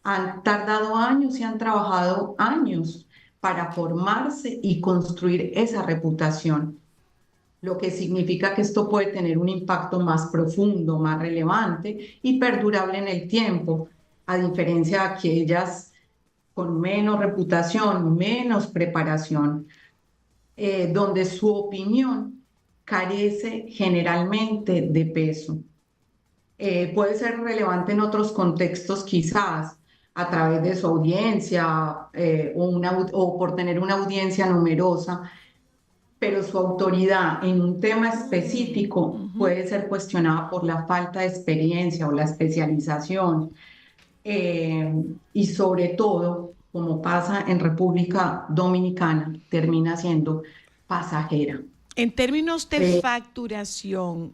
han tardado años y han trabajado años para formarse y construir esa reputación, lo que significa que esto puede tener un impacto más profundo, más relevante y perdurable en el tiempo, a diferencia de aquellas con menos reputación, menos preparación, donde su opinión carece generalmente de peso. Puede ser relevante en otros contextos quizás, a través de su audiencia o por tener una audiencia numerosa, pero su autoridad en un tema específico puede ser cuestionada por la falta de experiencia o la especialización. y sobre todo, como pasa en República Dominicana, termina siendo pasajera. En términos de facturación,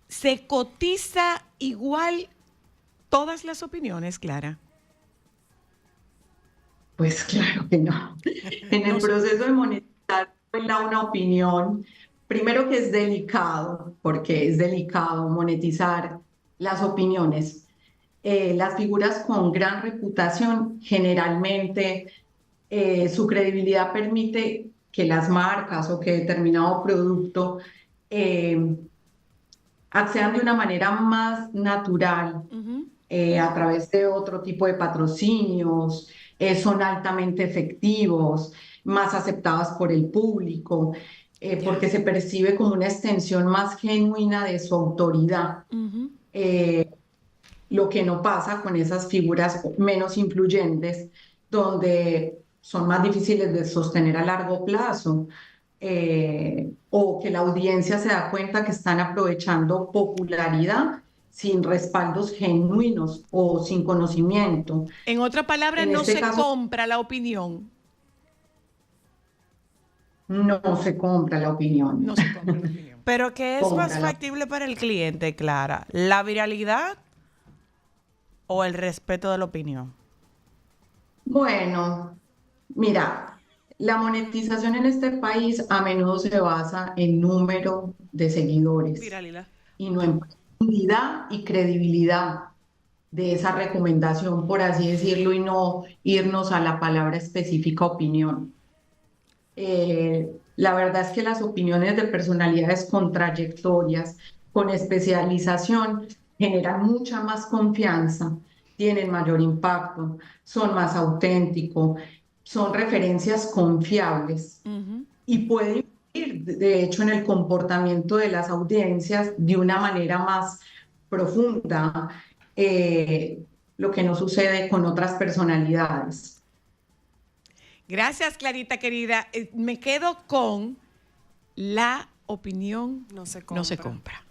¿se cotiza igual todas las opiniones, Clara? Pues claro que no. En el proceso de monetizar una opinión, primero que es delicado, porque es delicado monetizar las opiniones. Las figuras con gran reputación, generalmente su credibilidad permite que las marcas o que determinado producto accedan de una manera más natural a través de otro tipo de patrocinios, son altamente efectivos, más aceptadas por el público, porque se percibe como una extensión más genuina de su autoridad. Lo que no pasa con esas figuras menos influyentes, donde son más difíciles de sostener a largo plazo, o que la audiencia se da cuenta que están aprovechando popularidad sin respaldos genuinos o sin conocimiento. En otras palabras, no se compra la opinión. No se compra la opinión. No se compra la opinión. Pero ¿qué es más factible para el cliente, Clara? ¿La viralidad o el respeto de la opinión? Bueno, mira, la monetización en este país a menudo se basa en número de seguidores y no en profundidad y credibilidad de esa recomendación, por así decirlo, y no irnos a la palabra específica opinión. La verdad es que las opiniones de personalidades con trayectorias, con especialización, generan mucha más confianza, tienen mayor impacto, son más auténticos, son referencias confiables y pueden influir, de hecho, en el comportamiento de las audiencias de una manera más profunda, lo que no sucede con otras personalidades. Gracias, Clarita, querida. Me quedo con la opinión no se compra.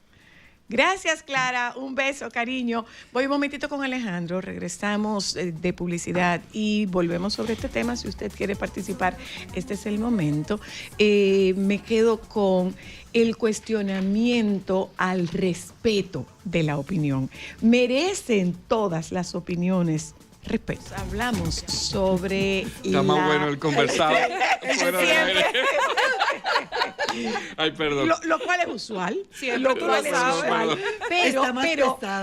Gracias, Clara. Un beso, cariño. Voy un momentito con Alejandro. Regresamos de publicidad y volvemos sobre este tema. Si usted quiere participar, este es el momento. Me quedo con el cuestionamiento al respeto de la opinión. ¿Merecen todas las opiniones respeto? Hablamos sobre Está más bueno el conversado. Fuera de aire. Ay, perdón. Lo cual es usual. Lo cual es usual.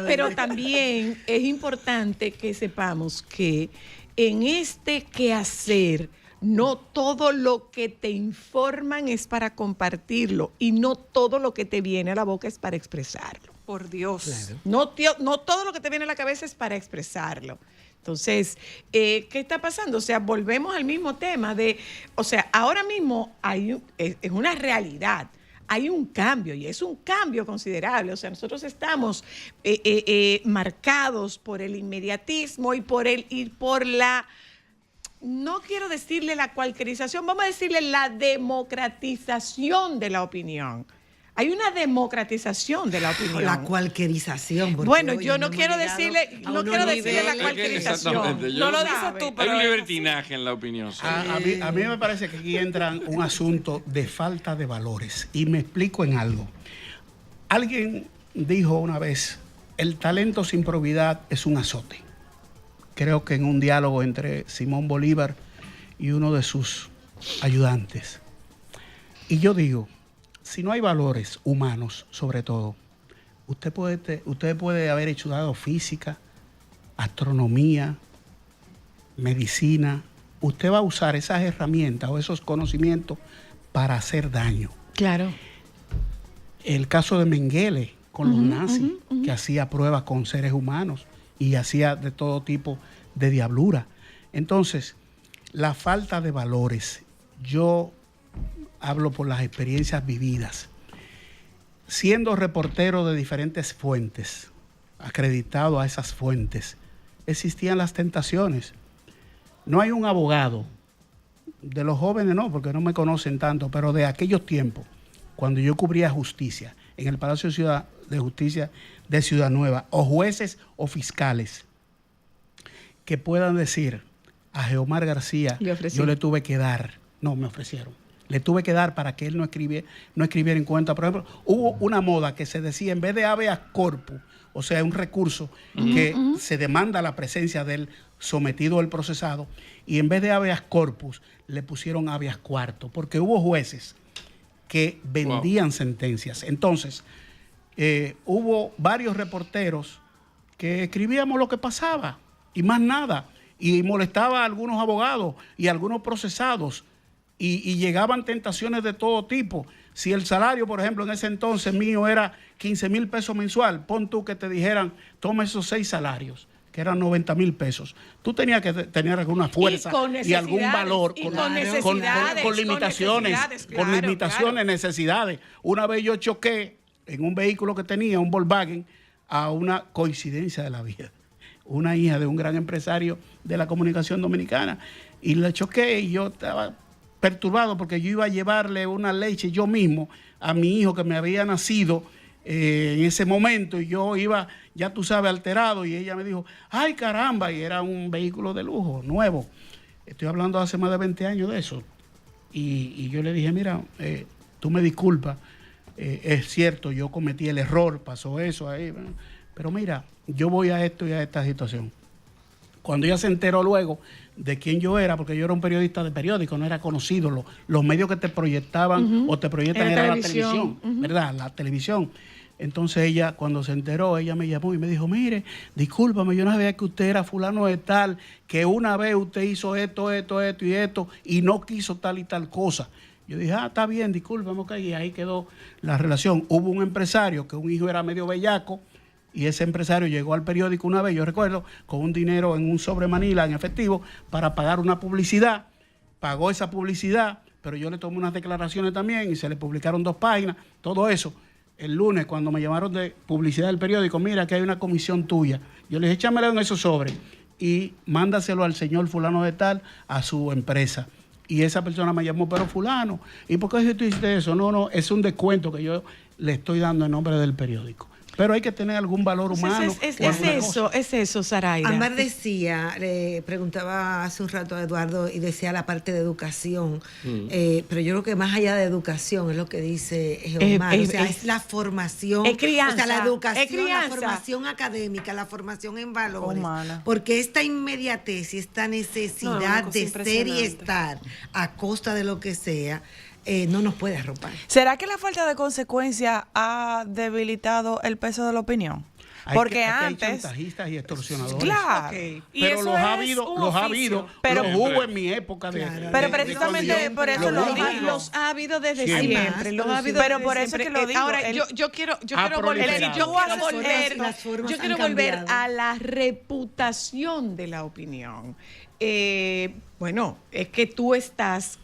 Pero también es importante que sepamos que en este quehacer no todo lo que te informan es para compartirlo y no todo lo que te viene a la boca es para expresarlo. Por Dios. Claro. No todo lo que te viene a la cabeza es para expresarlo. Entonces, ¿qué está pasando? O sea, volvemos al mismo tema ahora mismo es una realidad. Hay un cambio y es un cambio considerable. O sea, nosotros estamos marcados por el inmediatismo y por la, no quiero decirle la cualquierización, vamos a decirle la democratización de la opinión. Hay una democratización de la opinión. La cualquierización. Bueno, yo no quiero decirle la cualquierización. No lo dices tú, pero hay un libertinaje en la opinión. A mí me parece que aquí entra un asunto de falta de valores. Y me explico en algo. Alguien dijo una vez, el talento sin probidad es un azote. Creo que en un diálogo entre Simón Bolívar y uno de sus ayudantes. Y yo digo, si no hay valores humanos, sobre todo, usted puede haber estudiado física, astronomía, medicina. Usted va a usar esas herramientas o esos conocimientos para hacer daño. Claro. El caso de Mengele con los nazis, que hacía pruebas con seres humanos y hacía de todo tipo de diablura. Entonces, la falta de valores, yo hablo por las experiencias vividas. Siendo reportero de diferentes fuentes, acreditado a esas fuentes, existían las tentaciones. No hay un abogado, de los jóvenes no, porque no me conocen tanto, pero de aquellos tiempos, cuando yo cubría justicia, en el Palacio de Justicia de Ciudad Nueva, o jueces o fiscales, que puedan decir a Geomar García, yo le tuve que dar, no me ofrecieron, le tuve que dar para que él no escribiera en cuenta. Por ejemplo, hubo una moda que se decía, en vez de habeas corpus, o sea, un recurso que se demanda la presencia del sometido al procesado, y en vez de habeas corpus le pusieron habeas corpus, porque hubo jueces que vendían sentencias. Entonces, hubo varios reporteros que escribíamos lo que pasaba y más nada, y molestaba a algunos abogados y a algunos procesados, y llegaban tentaciones de todo tipo. Si el salario, por ejemplo, en ese entonces mío era 15,000 pesos mensual, pon tú que te dijeran, toma esos 6 salarios, que eran 90,000 pesos. Tú tenías que tener alguna fuerza y algún valor, con limitaciones, necesidades. Una vez yo choqué en un vehículo que tenía, un Volkswagen, a una coincidencia de la vida, una hija de un gran empresario de la comunicación dominicana, y le choqué y yo estaba perturbado porque yo iba a llevarle una leche yo mismo a mi hijo que me había nacido en ese momento, y yo iba, ya tú sabes, alterado, y ella me dijo, ay caramba, y era un vehículo de lujo, nuevo. Estoy hablando hace más de 20 años de eso. Y yo le dije, mira, tú me disculpas, es cierto, yo cometí el error, pasó eso ahí, pero mira, yo voy a esto y a esta situación. Cuando ella se enteró luego de quién yo era, porque yo era un periodista de periódico, no era conocido, los medios que te proyectaban o te proyectan era la televisión, ¿verdad? La televisión. Entonces ella, cuando se enteró, ella me llamó y me dijo, mire, discúlpame, yo no sabía que usted era fulano de tal, que una vez usted hizo esto y esto, y no quiso tal y tal cosa. Yo dije, está bien, discúlpame, ok, y ahí quedó la relación. Hubo un empresario que un hijo era medio bellaco, y ese empresario llegó al periódico una vez, yo recuerdo, con un dinero en un sobre Manila en efectivo para pagar una publicidad. Pagó esa publicidad, pero yo le tomé unas declaraciones también y se le publicaron 2 páginas, todo eso. El lunes, cuando me llamaron de publicidad del periódico, mira que hay una comisión tuya. Yo le dije, échamelo en esos sobres y mándaselo al señor fulano de tal, a su empresa. Y esa persona me llamó, pero fulano, ¿y por qué tú hiciste eso? No, es un descuento que yo le estoy dando en nombre del periódico. Pero hay que tener algún valor humano. Es eso, Zaraida. Amar decía, le preguntaba hace un rato a Eduardo y decía la parte de educación, pero yo creo que más allá de educación es lo que dice Geomar, o sea, es la formación, es crianza, o sea, la educación, es crianza, la formación académica, la formación en valores, humana. Porque esta inmediatez y esta necesidad de ser y estar a costa de lo que sea, no nos puede arropar. ¿Será que la falta de consecuencia ha debilitado el peso de la opinión? Porque antes hay chantajistas y extorsionadores. Claro. Okay. Y Pero eso los ha es habido, un los ha oficio. habido, Pero los hubo en mi época Pero precisamente por eso lo digo. Los ha habido desde Siempre. siempre. Los ha habido Pero desde por eso siempre. que lo digo. Ahora, yo quiero volver a la reputación de la opinión. Bueno, es que tú estás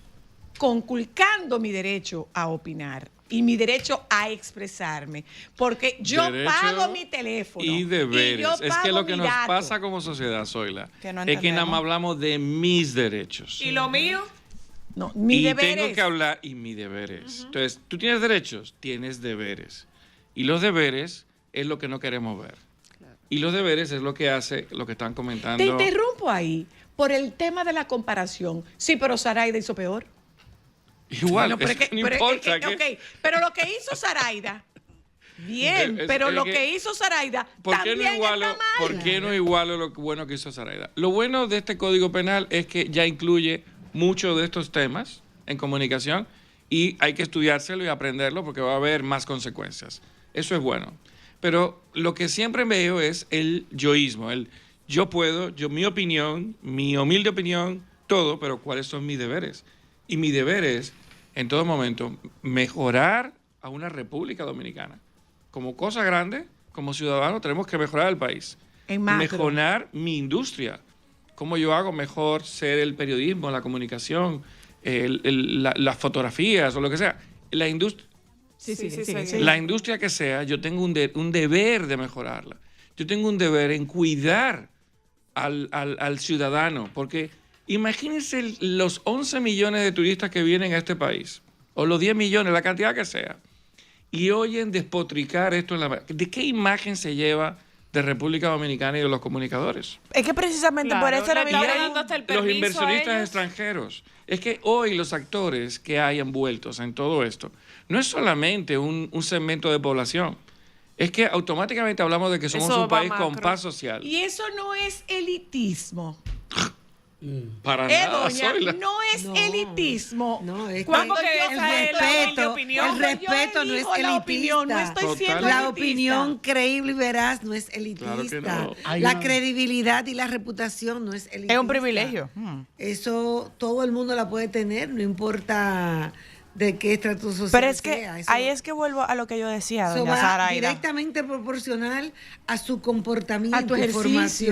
conculcando mi derecho a opinar y mi derecho a expresarme, porque yo Derecho pago mi teléfono y deberes. y yo Es que lo que mi nos dato. pasa como sociedad, Zoila, Que no es que nada entendemos. más hablamos de mis derechos. ¿Y lo mío? No, mi y deber tengo es- que hablar y mis deberes. Entonces, tú tienes derechos, tienes deberes. Y los deberes es lo que no queremos ver. Y los deberes es lo que hace, lo que están comentando. Te interrumpo ahí por el tema de la comparación. Sí, pero Zaraida hizo peor. Igual, Bueno, pero es es que que- no pero es importa. que- ok, pero lo que hizo Zaraida, bien, Es- pero es lo que- que hizo Zaraida ¿Por qué también no igualo, está mal. ¿por qué no igualo lo bueno que hizo Zaraida? Lo bueno de este Código Penal es que ya incluye muchos de estos temas en comunicación y hay que estudiárselo y aprenderlo porque va a haber más consecuencias. Eso es bueno. Pero lo que siempre veo es el yoísmo, el yo puedo, mi opinión, mi humilde opinión, todo, pero ¿cuáles son mis deberes? Y mi deber es, en todo momento, mejorar a una República Dominicana. Como cosa grande, como ciudadano, tenemos que mejorar el país. En macro. Mejorar mi industria. Cómo yo hago mejor ser el periodismo, la comunicación, las fotografías o lo que sea. La industria. Sí, Sí. La industria que sea, yo tengo un deber de mejorarla. Yo tengo un deber en cuidar al ciudadano, porque imagínense los 11 millones de turistas que vienen a este país, o los 10 millones, la cantidad que sea, y oyen despotricar esto en la... ¿De qué imagen se lleva de República Dominicana y de los comunicadores. Es que precisamente por eso era mi pregunta. Los inversionistas extranjeros. Es que hoy los actores que hay envueltos en todo esto no es solamente un segmento de población. Es que automáticamente hablamos de que somos un país con paz social. Y eso no es elitismo. Para nada, Doña, Zoila. no es elitismo. No, es que Cuando el respeto no es la opinión, no elitista. estoy siendo La elitista. opinión creíble y veraz no es elitista. Claro que no. La credibilidad y la reputación no es elitista. Es un privilegio. Eso todo el mundo la puede tener, no importa de qué estrato social Pero es que sea. Eso- ahí es que vuelvo a lo que yo decía, eso doña va Zaraida. directamente proporcional a su comportamiento, A tu ejercicio.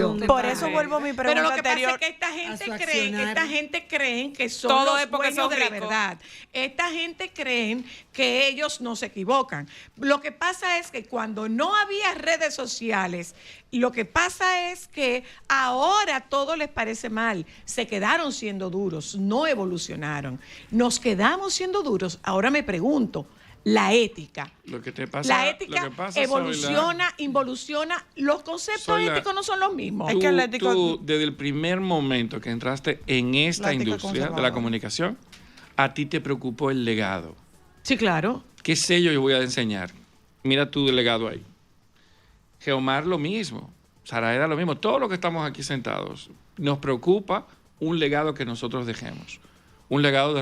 formación. Por eso vuelvo a mi pregunta Pero lo que anterior. pasa es que a su accionar. esta gente creen que son Todo los es porque dueños son de la ricos. verdad. Esta gente creen que ellos no se equivocan. Lo que pasa es que cuando no había redes sociales, lo que pasa es que ahora todo les parece mal. Se quedaron siendo duros, no evolucionaron. Nos quedamos siendo duros. Ahora me pregunto, la ética. Lo que te pasa, La ética lo que pasa, evoluciona, involuciona. Los conceptos Zoila, éticos no son los mismos. Es que el ético- tú, desde el primer momento que entraste en esta La ética industria de la conservadora. comunicación, a ti te preocupó el legado. Sí, claro. ¿Qué sello yo voy a enseñar? Mira tu legado ahí. Geomar lo mismo, Zaraida lo mismo. Todos los que estamos aquí sentados, nos preocupa un legado que nosotros dejemos. Un legado de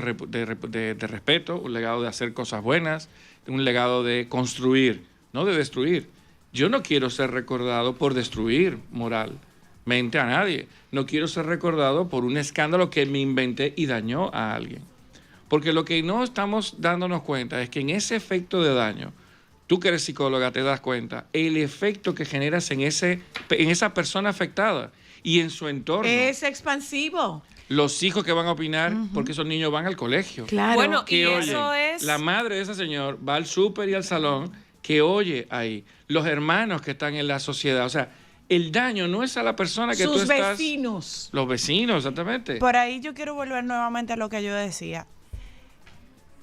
respeto, un legado de hacer cosas buenas, un legado de construir, no de destruir. Yo no quiero ser recordado por destruir moralmente a nadie. No quiero ser recordado por un escándalo que me inventé y dañó a alguien. Porque lo que no estamos dándonos cuenta es que en ese efecto de daño, tú que eres psicóloga te das cuenta, el efecto que generas en esa persona afectada y en su entorno. Es expansivo. Los hijos que van a opinar, porque esos niños van al colegio. Claro. Bueno, Que y oyen. eso es... La madre de ese señor va al súper y al salón, que oye ahí. Los hermanos que están en la sociedad. O sea, el daño no es a la persona que tú sus estás... vecinos. Los vecinos, exactamente. Por ahí yo quiero volver nuevamente a lo que yo decía.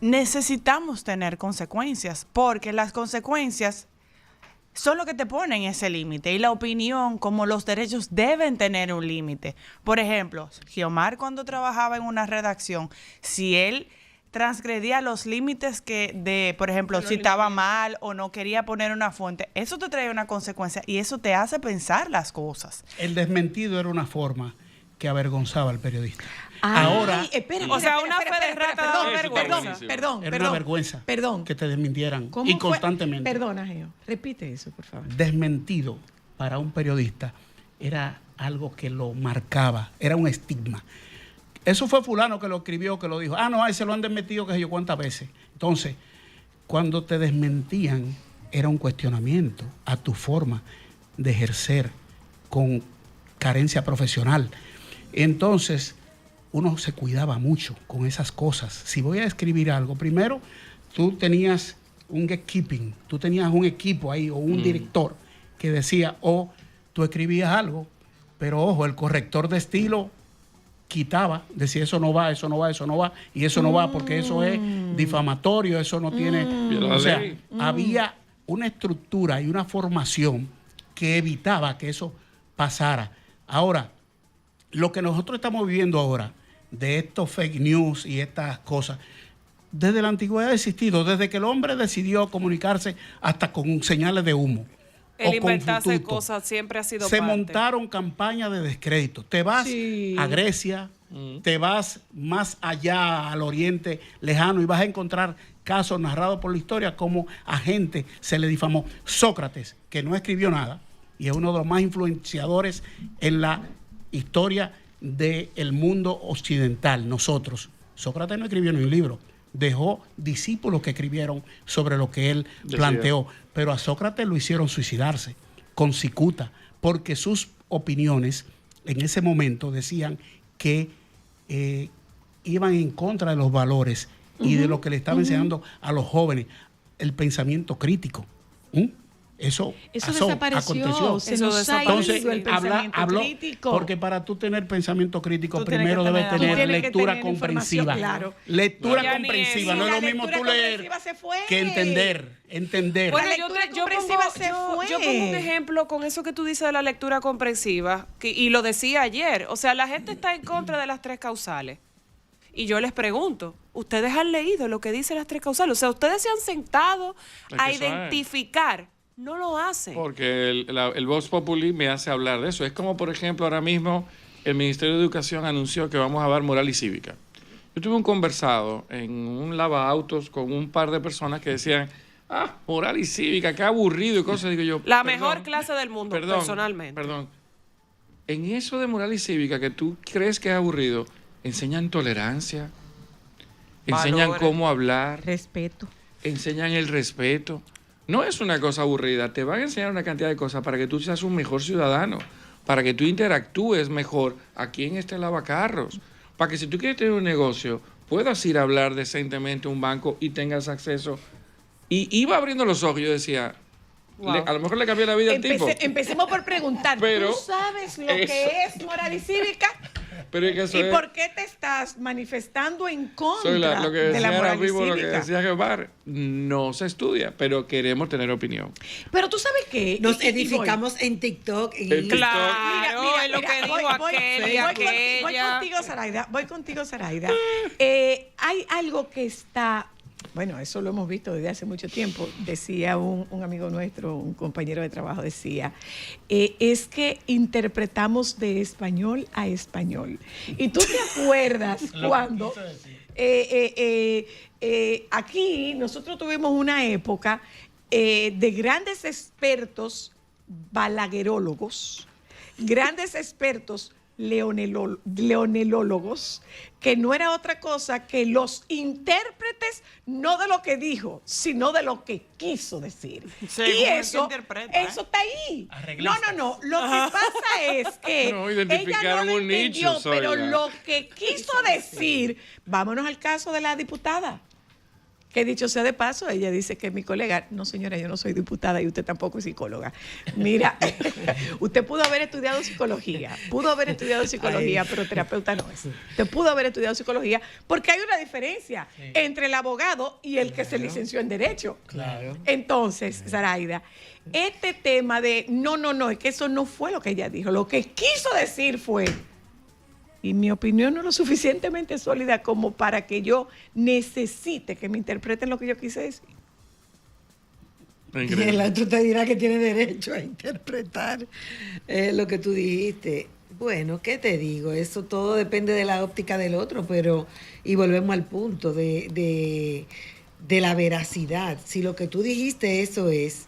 Necesitamos tener consecuencias, porque las consecuencias son lo que te ponen ese límite. Y la opinión, como los derechos, deben tener un límite. Por ejemplo, Geomar, cuando trabajaba en una redacción, si él transgredía los límites por ejemplo, citaba mal o no quería poner una fuente, eso te trae una consecuencia y eso te hace pensar las cosas. El desmentido era una forma que avergonzaba al periodista. Ay, Ahora espera, O sea, una espera, fe de rata daba vergüenza. Perdón. era una vergüenza Perdón. que te desmintieran ¿Cómo y fue? constantemente. Perdona, Geo. Repite eso, por favor. Desmentido para un periodista era algo que lo marcaba, era un estigma. Eso fue fulano que lo escribió, que lo dijo. Ah, no, ahí se lo han desmentido que sé yo cuántas veces. Entonces, cuando te desmentían, era un cuestionamiento a tu forma de ejercer con carencia profesional. Entonces, uno se cuidaba mucho con esas cosas. Si voy a escribir algo, primero, tú tenías un gatekeeping, tú tenías un equipo ahí o un director que decía, tú escribías algo, pero ojo, el corrector de estilo quitaba, decía eso no va, eso no va, eso no va, y eso no va porque eso es difamatorio, eso no tiene... Viola O sea, la ley. había una estructura y una formación que evitaba que eso pasara. Ahora, lo que nosotros estamos viviendo ahora, de estos fake news y estas cosas, desde la antigüedad ha existido, desde que el hombre decidió comunicarse hasta con señales de humo. El o con inventarse fututo. cosas siempre ha sido Se parte. montaron campañas de descrédito. Te vas Sí. a Grecia, te vas más allá al oriente lejano y vas a encontrar casos narrados por la historia como a gente se le difamó. Sócrates, que no escribió nada y es uno de los más influenciadores en la historia del mundo occidental, nosotros. Sócrates no escribió ni un libro, dejó discípulos que escribieron sobre lo que él Decía. planteó, pero a Sócrates lo hicieron suicidarse con cicuta, porque sus opiniones en ese momento decían que iban en contra de los valores y de lo que le estaba enseñando a los jóvenes, el pensamiento crítico. Eso desapareció, aconteció. se Eso nos ha desapareció. ido el pensamiento crítico. Porque para tú tener pensamiento crítico, Tú tienes primero que debes tener- tener Tú tienes que lectura tener comprensiva. información, claro. Lectura Ya ni comprensiva, eso. no es La lo mismo lectura tú leer comprensiva se fue. que entender. Bueno, La yo, lectura te- yo comprensiva pongo, se fue. yo pongo un ejemplo con eso que tú dices de la lectura comprensiva, y lo decía ayer. O sea, la gente está en contra de las tres causales. Y yo les pregunto, ¿ustedes han leído lo que dicen las tres causales? O sea, ¿ustedes se han sentado Es a que eso es. identificar? No lo hacen. Porque el Vox Populi me hace hablar de eso. Es como, por ejemplo, ahora mismo el Ministerio de Educación anunció que vamos a dar moral y cívica. Yo tuve un conversado en un lavaautos con un par de personas que decían, moral y cívica, qué aburrido y cosas. Digo yo, La perdón, mejor clase del mundo, personalmente. Perdón. En eso de moral y cívica que tú crees que es aburrido, enseñan tolerancia, enseñan Valores. cómo hablar, Respeto. enseñan el respeto. No es una cosa aburrida, te van a enseñar una cantidad de cosas para que tú seas un mejor ciudadano, para que tú interactúes mejor aquí en este lavacarros, para que si tú quieres tener un negocio, puedas ir a hablar decentemente a un banco y tengas acceso. Y iba abriendo los ojos y yo decía, Wow. a lo mejor le cambió la vida al tipo. Empecemos por preguntar, Pero ¿tú sabes lo eso- que es moral y cívica? Pero es que eso ¿Y es- por qué te estás manifestando en contra Soy lo que de decía la ahora moral y mismo, lo que cívica? decía Gemar, no se estudia, pero queremos tener opinión. Pero tú sabes que Nos edificamos en TikTok. En TikTok. Claro, es lo que digo aquel y voy aquella. contigo, Zaraida. Hay algo que está, bueno, eso lo hemos visto desde hace mucho tiempo. Decía un amigo nuestro, un compañero de trabajo, decía, es que interpretamos de español a español. Y tú te acuerdas cuando aquí nosotros tuvimos una época de grandes expertos balaguerólogos, grandes expertos leonelólogos, que no era otra cosa que los intérpretes no de lo que dijo, sino de lo que quiso decir. Según Y el que eso, interpreta, ¿eh? eso está ahí. Arreglistas. No. Lo que pasa es que No, ella identificaron no lo un nicho, entendió, pero Zoila. lo que quiso decir, vámonos al caso de la diputada. Que dicho sea de paso, ella dice que mi colega, no señora, yo no soy diputada y usted tampoco es psicóloga. Mira, usted pudo haber estudiado psicología, pero terapeuta no es. Usted pudo haber estudiado psicología porque hay una diferencia entre el abogado y el que se licenció en Derecho. Claro. Entonces, Zaraida, este tema de no, es que eso no fue lo que ella dijo. Lo que quiso decir fue, y mi opinión no es lo suficientemente sólida como para que yo necesite que me interpreten lo que yo quise decir. Y el Increíble. otro te dirá que tiene derecho a interpretar lo que tú dijiste. Bueno, ¿qué te digo? Eso todo depende de la óptica del otro, pero, y volvemos al punto de la veracidad. Si lo que tú dijiste eso es,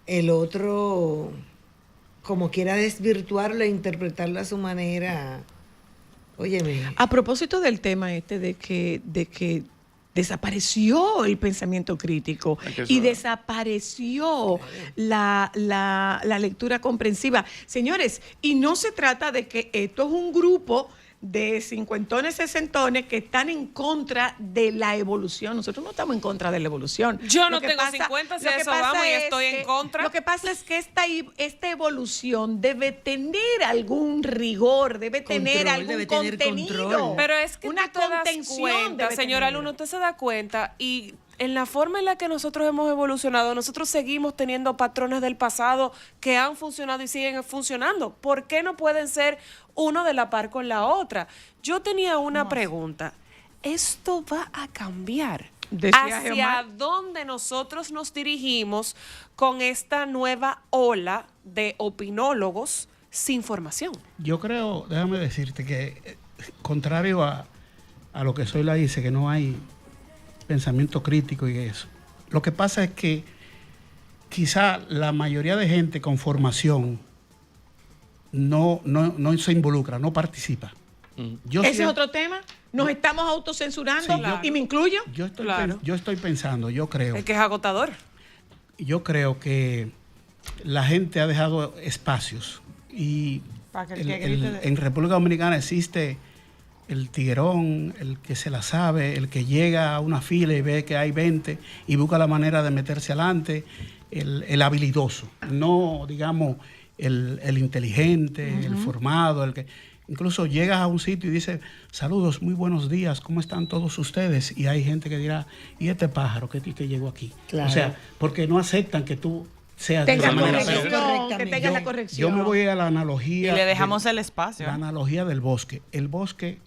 el otro, como quiera desvirtuarlo e interpretarlo a su manera, óyeme. A propósito del tema de que desapareció el pensamiento crítico Es que eso y es. desapareció la lectura comprensiva. Señores, y no se trata de que esto es un grupo de cincuentones, sesentones que están en contra de la evolución. Nosotros no estamos en contra de la evolución. Yo no Lo que tengo pasa- 50, si lo a que eso pasa vamos y es estoy en que- contra. Lo que pasa es que esta evolución debe tener algún rigor, debe tener Control, algún debe tener contenido. control. Pero es que una tú te das contención cuenta, debe señora tener. Luna, usted se da cuenta y en la forma en la que nosotros hemos evolucionado, nosotros seguimos teniendo patrones del pasado que han funcionado y siguen funcionando. ¿Por qué no pueden ser uno de la par con la otra? Yo tenía una pregunta. ¿Esto va a cambiar? Decía ¿Hacia Geomar. dónde nosotros nos dirigimos con esta nueva ola de opinólogos sin formación? Yo creo, déjame decirte que, contrario a lo que Zoila dice, que no hay pensamiento crítico y eso, lo que pasa es que quizá la mayoría de gente con formación no se involucra, no participa. Yo Ese es siempre- otro tema. Nos estamos autocensurando Sí, y me incluyo. yo estoy, Claro. yo estoy pensando, yo creo Es que es agotador. que la gente ha dejado espacios y Para que el que grite de- en República Dominicana existe el tiguerón, el que se la sabe, el que llega a una fila y ve que hay 20 y busca la manera de meterse adelante, el habilidoso, no, digamos, el inteligente, el formado, el que... Incluso llegas a un sitio y dices, saludos, muy buenos días, ¿cómo están todos ustedes? Y hay gente que dirá, ¿y este pájaro que llegó aquí? Claro. O sea, porque no aceptan que tú seas de esa manera. Que tenga la corrección. Yo me voy a la analogía. Y le dejamos el espacio. La analogía del bosque. El bosque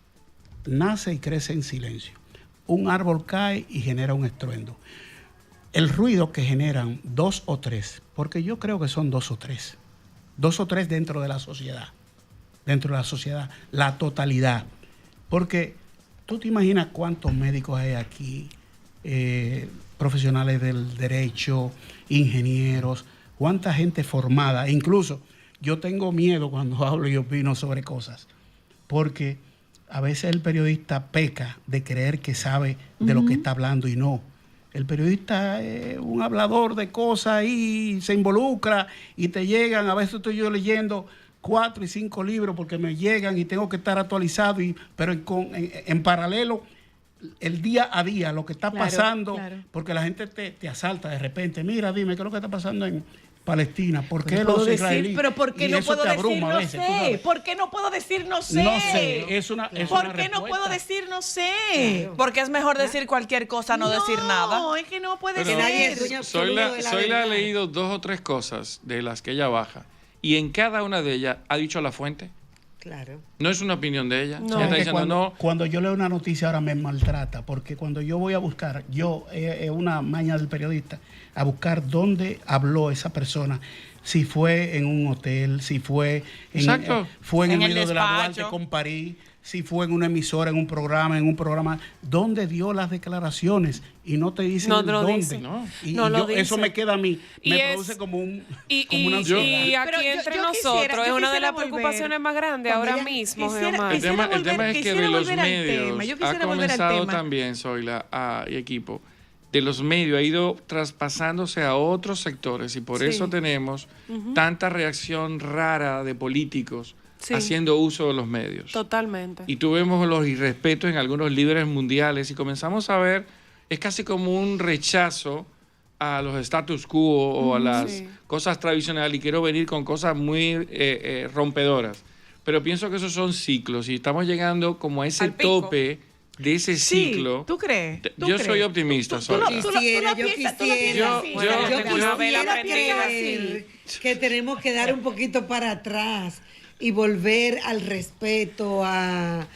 nace y crece en silencio. Un árbol cae y genera un estruendo. El ruido que generan 2 o 3, porque yo creo que son 2 o 3. 2 o 3 dentro de la sociedad. Dentro de la sociedad, la totalidad. Porque tú te imaginas cuántos médicos hay aquí, profesionales del derecho, ingenieros, cuánta gente formada. Incluso yo tengo miedo cuando hablo y opino sobre cosas, porque a veces el periodista peca de creer que sabe de lo que está hablando y no. El periodista es un hablador de cosas y se involucra y te llegan, a veces estoy yo leyendo 4 y 5 libros porque me llegan y tengo que estar actualizado, pero en paralelo, el día a día, lo que está pasando, porque la gente te asalta de repente. Mira, dime, ¿qué es lo que está pasando en Palestina? ¿Por qué los israelíes? Pero ¿por qué Y no eso puedo te decir abruma a no veces, tú sé? sabes. ¿Por qué no puedo decir no sé? No sé, es una ¿Por qué no respuesta. puedo decir no sé? Porque es mejor decir cualquier cosa, no decir nada. No, es que no puede Pero ser. Zoila ha leído 2 o 3 cosas de las que ella baja. Y en cada una de ellas ha dicho la fuente. Claro. No es una opinión de ella. No. Ella está Es que diciendo cuando yo leo una noticia ahora me maltrata, porque cuando yo voy a buscar, es una maña del periodista, a buscar dónde habló esa persona, si fue en un hotel, si fue Exacto. Fue en En el el medio de la despacho. Duarte con París, si fue en una emisora, en un programa, dónde dio las declaraciones y no te dicen No el lo dónde. dice. No. Y No lo yo, eso dice. me queda a mí, Y me es- produce como una Y ansiedad. aquí Pero entre yo nosotros quisiera- es yo una de quisiera las volver. preocupaciones más grandes Cuando ahora ella- mismo, quisiera- Geomar. El tema es que quisiera de los volver al medios tema. Yo ha quisiera volver al comenzado tema. también, Zoila y equipo, de los medios ha ido traspasándose a otros sectores y por Sí. eso tenemos tanta reacción rara de políticos Sí. haciendo uso de los medios. Totalmente. Y tuvimos los irrespetos en algunos líderes mundiales y comenzamos a ver, es casi como un rechazo a los status quo o a las Sí. cosas tradicionales y quiero venir con cosas muy rompedoras. Pero pienso que esos son ciclos y estamos llegando como a ese Al pico. tope de ese ciclo. Sí, ¿tú crees? ¿Tú Yo crees? soy optimista, Tú lo- Zoila. tú lo Quisiera, yo piensas- tú lo quisiera. piensas así. Yo- Bueno, yo- yo tengo una vela quisiera prendida. creer que tenemos que dar un poquito para atrás y volver al respeto, a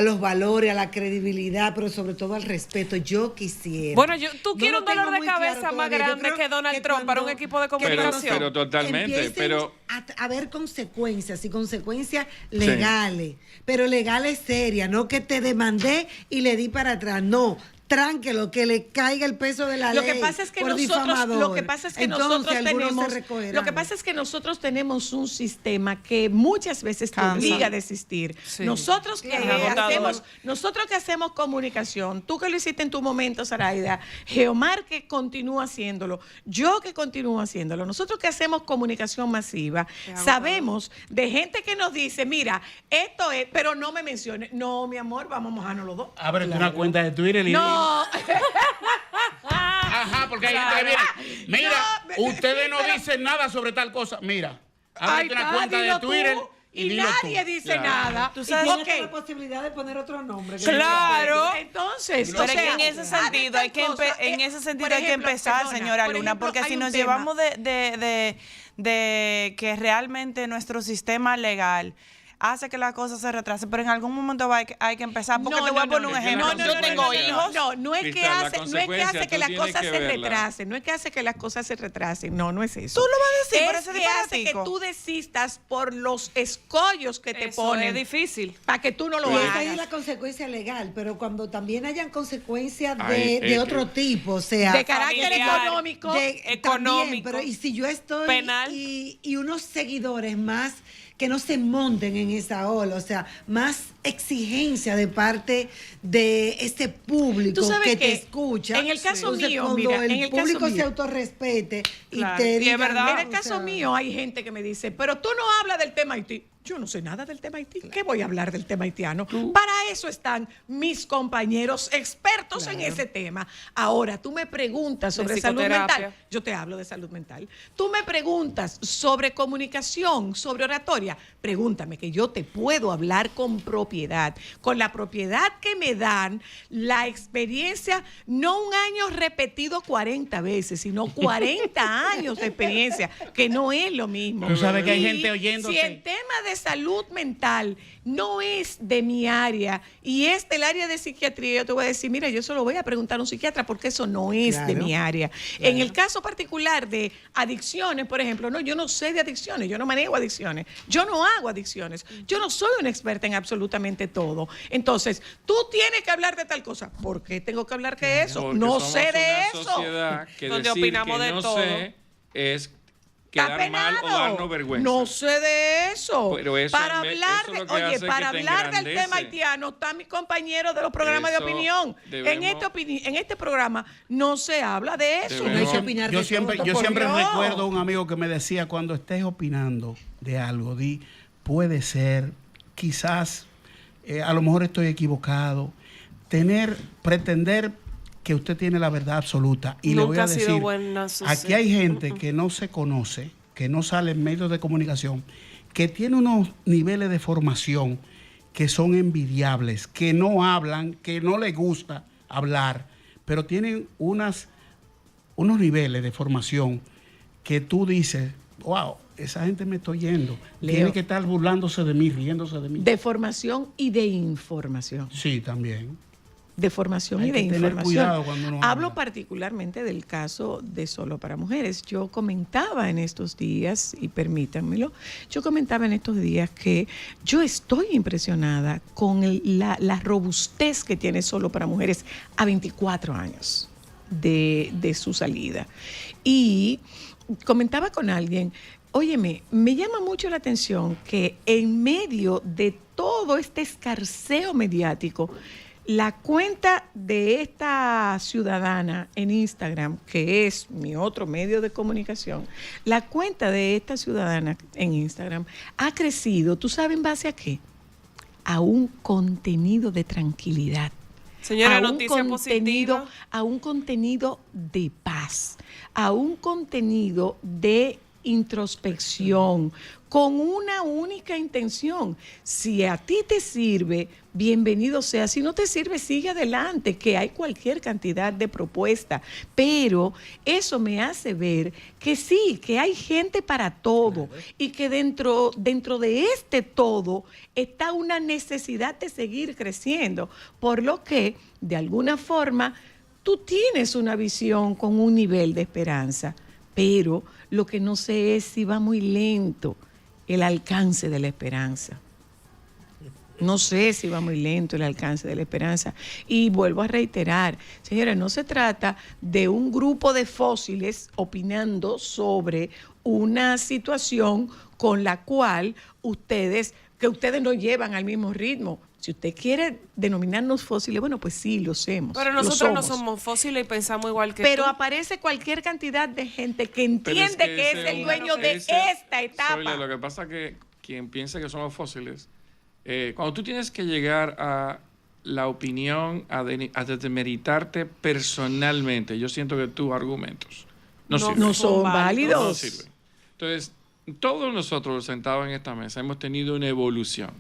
los valores, a la credibilidad, pero sobre todo al respeto. Yo quisiera. Bueno, tú No quieres lo un dolor tengo de muy cabeza claro más todavía. Yo grande creo que Donald Trump para un equipo de que cuando comunicación. Pero totalmente, empiecen pero- a haber consecuencias y consecuencias legales, pero legales serias, no que te demandé y le di para atrás, no. Tránquelo, que le caiga el peso de la Lo ley. que pasa es que por nosotros, difamador. lo que pasa es que Entonces, nosotros algunos se tenemos, recogerán. lo que pasa es que nosotros tenemos un sistema que muchas veces te Cansa. obliga a desistir. Sí. Nosotros que Agotador. hacemos comunicación, tú que lo hiciste en tu momento, Zaraida, Geomar que continúa haciéndolo, yo que continúo haciéndolo, nosotros que hacemos comunicación masiva, sabemos de gente que nos dice, mira, esto es, pero no me menciones. No, mi amor, vamos a mojarnos los dos. Ábrete una cuenta de Twitter y... No. Ajá, porque hay gente que viene. Mira, No, ustedes no pero- dicen nada sobre tal cosa. Mira, Ay, ábrete una cuenta de dilo tú, Twitter y dilo nadie tú. dice Claro. nada. Tú Y sabes- tienes Ok. la posibilidad de poner otro nombre. Claro. Entonces, Pero o es sea, que en ese sentido hay que en ese sentido por hay que ejemplo, empezar, perdona, señora por Luna, ejemplo, porque hay si un nos tema. llevamos de que realmente nuestro sistema legal hace que la cosa se retrase, pero en algún momento hay que empezar, porque te voy a poner un ejemplo. no, Yo no, tengo no, hijos. No es que Cristal, la hace, no es que consecuencia hace que tú las tienes cosas que se verla. retrasen, no es que hace que las cosas se retrasen, no es eso. Tú lo vas a decir, pero es ese que hace que disparatico. tú desistas por los escollos que te Eso ponen es difícil. para que tú no lo Y esa es hagas. la consecuencia legal, pero cuando también hayan consecuencias Ay, de otro tipo, o sea, De carácter familiar, económico. también, económico, pero y si yo estoy penal. y unos seguidores más que no se monten en esa ola, o sea, más exigencia de parte de este público Tú sabes que que te escucha. en el caso Entonces, mío, cuando mira, el en el caso público se mío. autorrespete Claro, y te y es diga, verdad. En el caso mío hay gente que me dice, pero tú no hablas del tema Haití. Yo no sé nada del tema Haití. ¿Qué voy a hablar del tema haitiano? Para eso están mis compañeros expertos en ese tema. Ahora, tú me preguntas sobre salud mental. Yo te hablo de salud mental. Tú me preguntas sobre comunicación, sobre oratoria. Pregúntame, que yo te puedo hablar con propiedad. Con la propiedad que me dan la experiencia, no un año repetido 40 veces, sino 40 años de experiencia, que no es lo mismo. Tú sabes que hay gente oyéndote. Si el tema de salud mental no es de mi área y es del área de psiquiatría, yo te voy a decir, mira, yo solo voy a preguntar a un psiquiatra porque eso no es de mi área. En el caso particular de adicciones, por ejemplo, no, yo no sé de adicciones, yo no manejo adicciones, yo no hago adicciones, yo no soy una experta en absolutamente todo. Entonces, tú tienes que hablar de tal cosa. ¿Por qué tengo que hablar de eso? Porque no sé de eso. Sociedad que donde decir opinamos que de no todo. sé es quedar mal o darnos vergüenza. No sé de eso. Pero eso para hablar, eso es lo que hace para que te hablar del engrandece. tema haitiano está mi compañero de los programas Eso de opinión. En este programa no se habla de eso. No hay que opinar Yo de siempre, todo. yo por siempre Dios. recuerdo a un amigo que me decía, cuando estés opinando de algo, puede ser, quizás, a lo mejor estoy equivocado, pretender que usted tiene la verdad absoluta. Y le voy a decir, aquí hay gente que no se conoce, que no sale en medios de comunicación, que tiene unos niveles de formación que son envidiables, que no hablan, que no les gusta hablar, pero tienen unos niveles de formación que tú dices, wow, esa gente me está oyendo. Leo, Tiene que estar burlándose de mí, riéndose de mí. De formación y de información. Sí, también. De formación Hay y de que tener información. cuidado cuando uno Hablo habla. particularmente del caso de Solo para Mujeres. Yo comentaba en estos días, y permítanmelo, yo comentaba en estos días que yo estoy impresionada con la robustez que tiene Solo para Mujeres a 24 años de su salida. Y comentaba con alguien, óyeme, me llama mucho la atención que en medio de todo este escarceo mediático, la cuenta de esta ciudadana en Instagram, que es mi otro medio de comunicación, la cuenta de esta ciudadana en Instagram ha crecido, ¿tú sabes en base a qué? A un contenido de tranquilidad. Señora, noticia positiva. A un contenido de paz, a un contenido de introspección, con una única intención. Si a ti te sirve, bienvenido sea. Si no te sirve, sigue adelante, que hay cualquier cantidad de propuestas. Pero eso me hace ver que sí, que hay gente para todo y que dentro de este todo está una necesidad de seguir creciendo. Por lo que, de alguna forma, tú tienes una visión con un nivel de esperanza. Pero lo que no sé es si va muy lento el alcance de la esperanza. No sé si va muy lento el alcance de la esperanza. Y vuelvo a reiterar, señores, no se trata de un grupo de fósiles opinando sobre una situación con la cual ustedes no llevan al mismo ritmo. Si usted quiere denominarnos fósiles, bueno, pues sí, lo somos. Pero nosotros no somos fósiles y pensamos igual que Pero tú. aparece cualquier cantidad de gente que entiende que es el dueño de esta etapa. Soyla, lo que pasa es que quien piensa que somos fósiles, cuando tú tienes que llegar a la opinión, a demeritarte personalmente, yo siento que tus argumentos no sirven. No son No válidos. sirven. Entonces, todos nosotros sentados en esta mesa hemos tenido una evolución.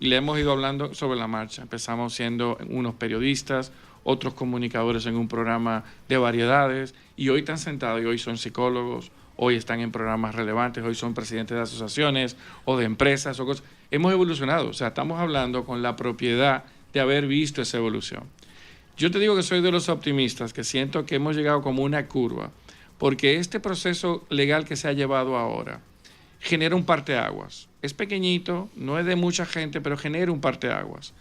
Y le hemos ido hablando sobre la marcha. Empezamos siendo unos periodistas, otros comunicadores en un programa de variedades, y hoy están sentados y hoy son psicólogos, hoy están en programas relevantes, hoy son presidentes de asociaciones o de empresas o cosas. Hemos evolucionado, o sea, estamos hablando con la propiedad de haber visto esa evolución. Yo te digo que soy de los optimistas, que siento que hemos llegado como una curva, porque este proceso legal que se ha llevado ahora genera un parteaguas. Es pequeñito, no es de mucha gente, pero genera un parteaguas.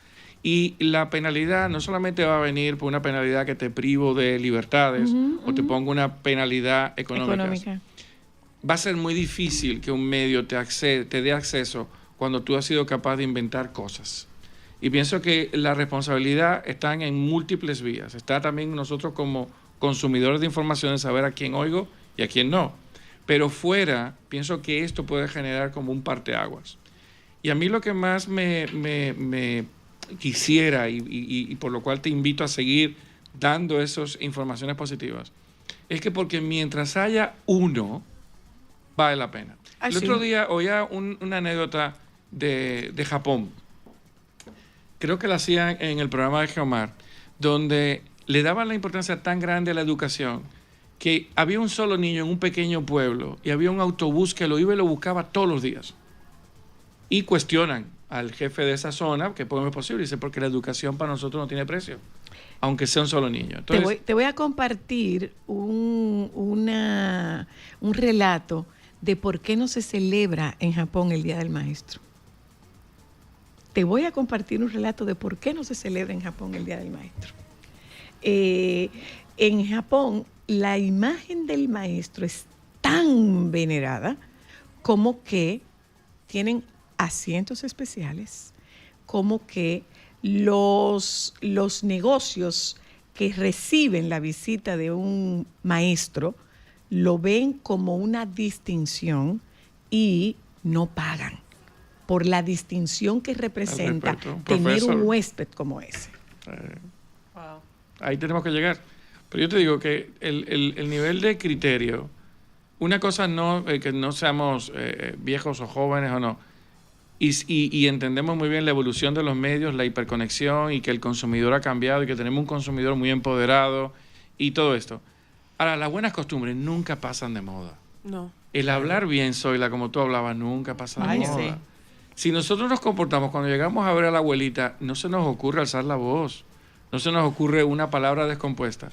Y la penalidad no solamente va a venir por una penalidad que te privo de libertades o te pongo una penalidad económica. Va a ser muy difícil que un medio te dé acceso cuando tú has sido capaz de inventar cosas. Y pienso que la responsabilidad está en múltiples vías. Está también nosotros como consumidores de información de saber a quién oigo y a quién no. Pero fuera, pienso que esto puede generar como un parteaguas. Y a mí lo que más me quisiera y por lo cual te invito a seguir dando esas informaciones positivas, es que porque mientras haya uno, vale la pena. El otro día oía una anécdota de Japón. Creo que la hacían en el programa de Geomar, donde le daban la importancia tan grande a la educación que había un solo niño en un pequeño pueblo y había un autobús que lo iba y lo buscaba todos los días. Y cuestionan al jefe de esa zona que cómo es posible. Dice, porque la educación para nosotros no tiene precio, aunque sea un solo niño. Entonces, te voy a compartir un relato de por qué no se celebra en Japón el Día del Maestro. Te voy a compartir un relato de por qué no se celebra en Japón el Día del Maestro. En Japón, la imagen del maestro es tan venerada como que tienen asientos especiales, como que los negocios que reciben la visita de un maestro lo ven como una distinción y no pagan por la distinción que representa tener un huésped como ese. Wow. Ahí tenemos que llegar. Pero yo te digo que el nivel de criterio, una cosa no que no seamos viejos o jóvenes o no, y entendemos muy bien la evolución de los medios, la hiperconexión y que el consumidor ha cambiado y que tenemos un consumidor muy empoderado y todo esto. Ahora, las buenas costumbres nunca pasan de moda. No. El hablar bien, Zoila, como tú hablabas, nunca pasa de moda. Sí. Si nosotros nos comportamos, cuando llegamos a ver a la abuelita, no se nos ocurre alzar la voz, no se nos ocurre una palabra descompuesta.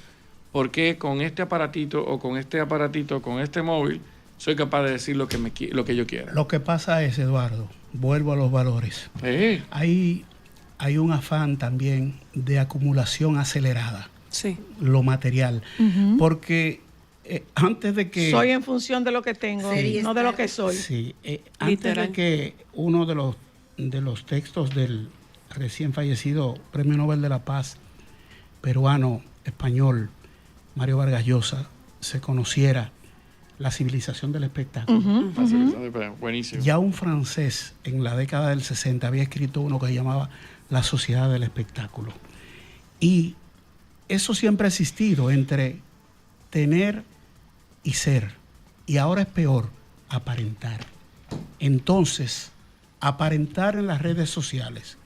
Porque con este aparatito o con este aparatito, con este móvil, soy capaz de decir lo que yo quiera. Lo que pasa es, Eduardo, vuelvo a los valores. Hay un afán también de acumulación acelerada. Sí. Lo material. Porque antes de que... Soy en función de lo que tengo, no de lo que soy. Sí, antes de que uno de los textos del recién fallecido Premio Nobel de la Paz peruano, español, Mario Vargas Llosa, se conociera la civilización del espectáculo. Buenísimo. Ya un francés en la década del 60 había escrito uno que se llamaba La Sociedad del Espectáculo. Y eso siempre ha existido entre tener y ser. Y ahora es peor, aparentar. Entonces, aparentar en las redes sociales.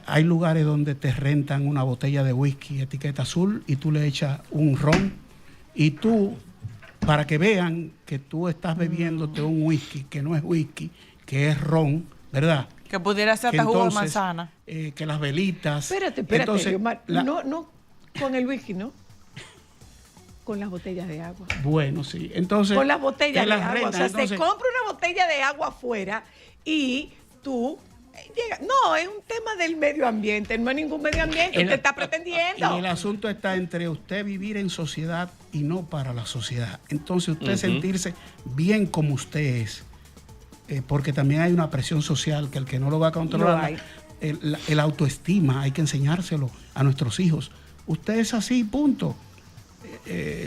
Hay lugares donde te rentan una botella de whisky, etiqueta azul, y tú le echas un ron. Y tú, para que vean que tú estás bebiéndote un whisky, que no es whisky, que es ron, ¿verdad? Que pudiera ser hasta jugo de manzana. Que las velitas. Espérate, entonces, Omar, no con el whisky, ¿no? Con las botellas de agua. Bueno, sí. Entonces, con las botellas de agua. Rentan, o sea, entonces, se compra una botella de agua afuera y tú llegas. No, es un tema del medio ambiente. No es ningún medio ambiente. Usted está pretendiendo. Y el asunto está entre usted vivir en sociedad y no para la sociedad. Entonces, usted sentirse bien como usted es. Porque también hay una presión social que el que no lo va a controlar, el autoestima, hay que enseñárselo a nuestros hijos. Usted es así, punto.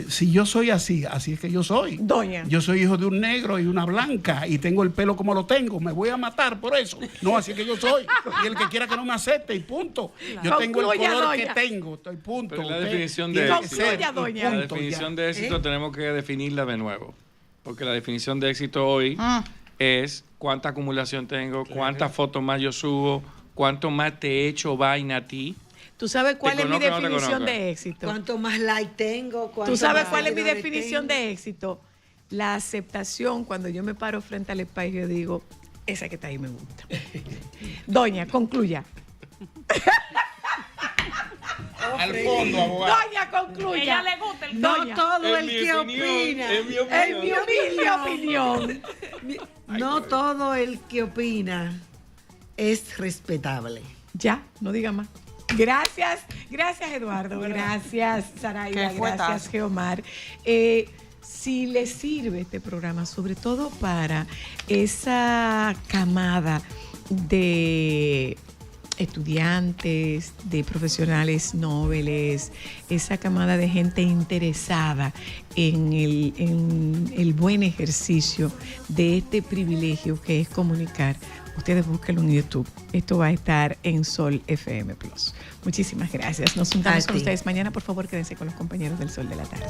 Si yo soy así, así es que yo soy. Doña. Yo soy hijo de un negro y una blanca y tengo el pelo como lo tengo. Me voy a matar por eso. No, así es que yo soy. Y el que quiera que no me acepte, y punto. Yo tengo el color doña. que tengo, y punto. Pero la definición de éxito. Doña. La definición de éxito tenemos que definirla de nuevo. Porque la definición de éxito hoy es cuánta acumulación tengo, cuántas fotos más yo subo, cuánto más te he hecho vaina a ti. ¿Tú sabes cuál es mi definición de éxito? Cuánto más like tengo. ¿Tú sabes cuál es mi definición de éxito? La aceptación cuando yo me paro frente al espejo y digo, esa que está ahí me gusta. Doña, concluya. Al fondo, abogado. Doña, concluya. Ella le gusta el No doña. todo el que opina. Es mi opinión. Es mi humilde opinión. No todo el que opina es respetable. Ya, no diga más. Gracias Eduardo, gracias Saraida, gracias Geomar. Si les sirve este programa, sobre todo para esa camada de estudiantes, de profesionales nobles, esa camada de gente interesada en el buen ejercicio de este privilegio que es comunicar. Ustedes búsquenlo en YouTube. Esto va a estar en Sol FM Plus. Muchísimas gracias. Nos juntamos con ustedes mañana. Por favor, quédense con los compañeros del Sol de la Tarde.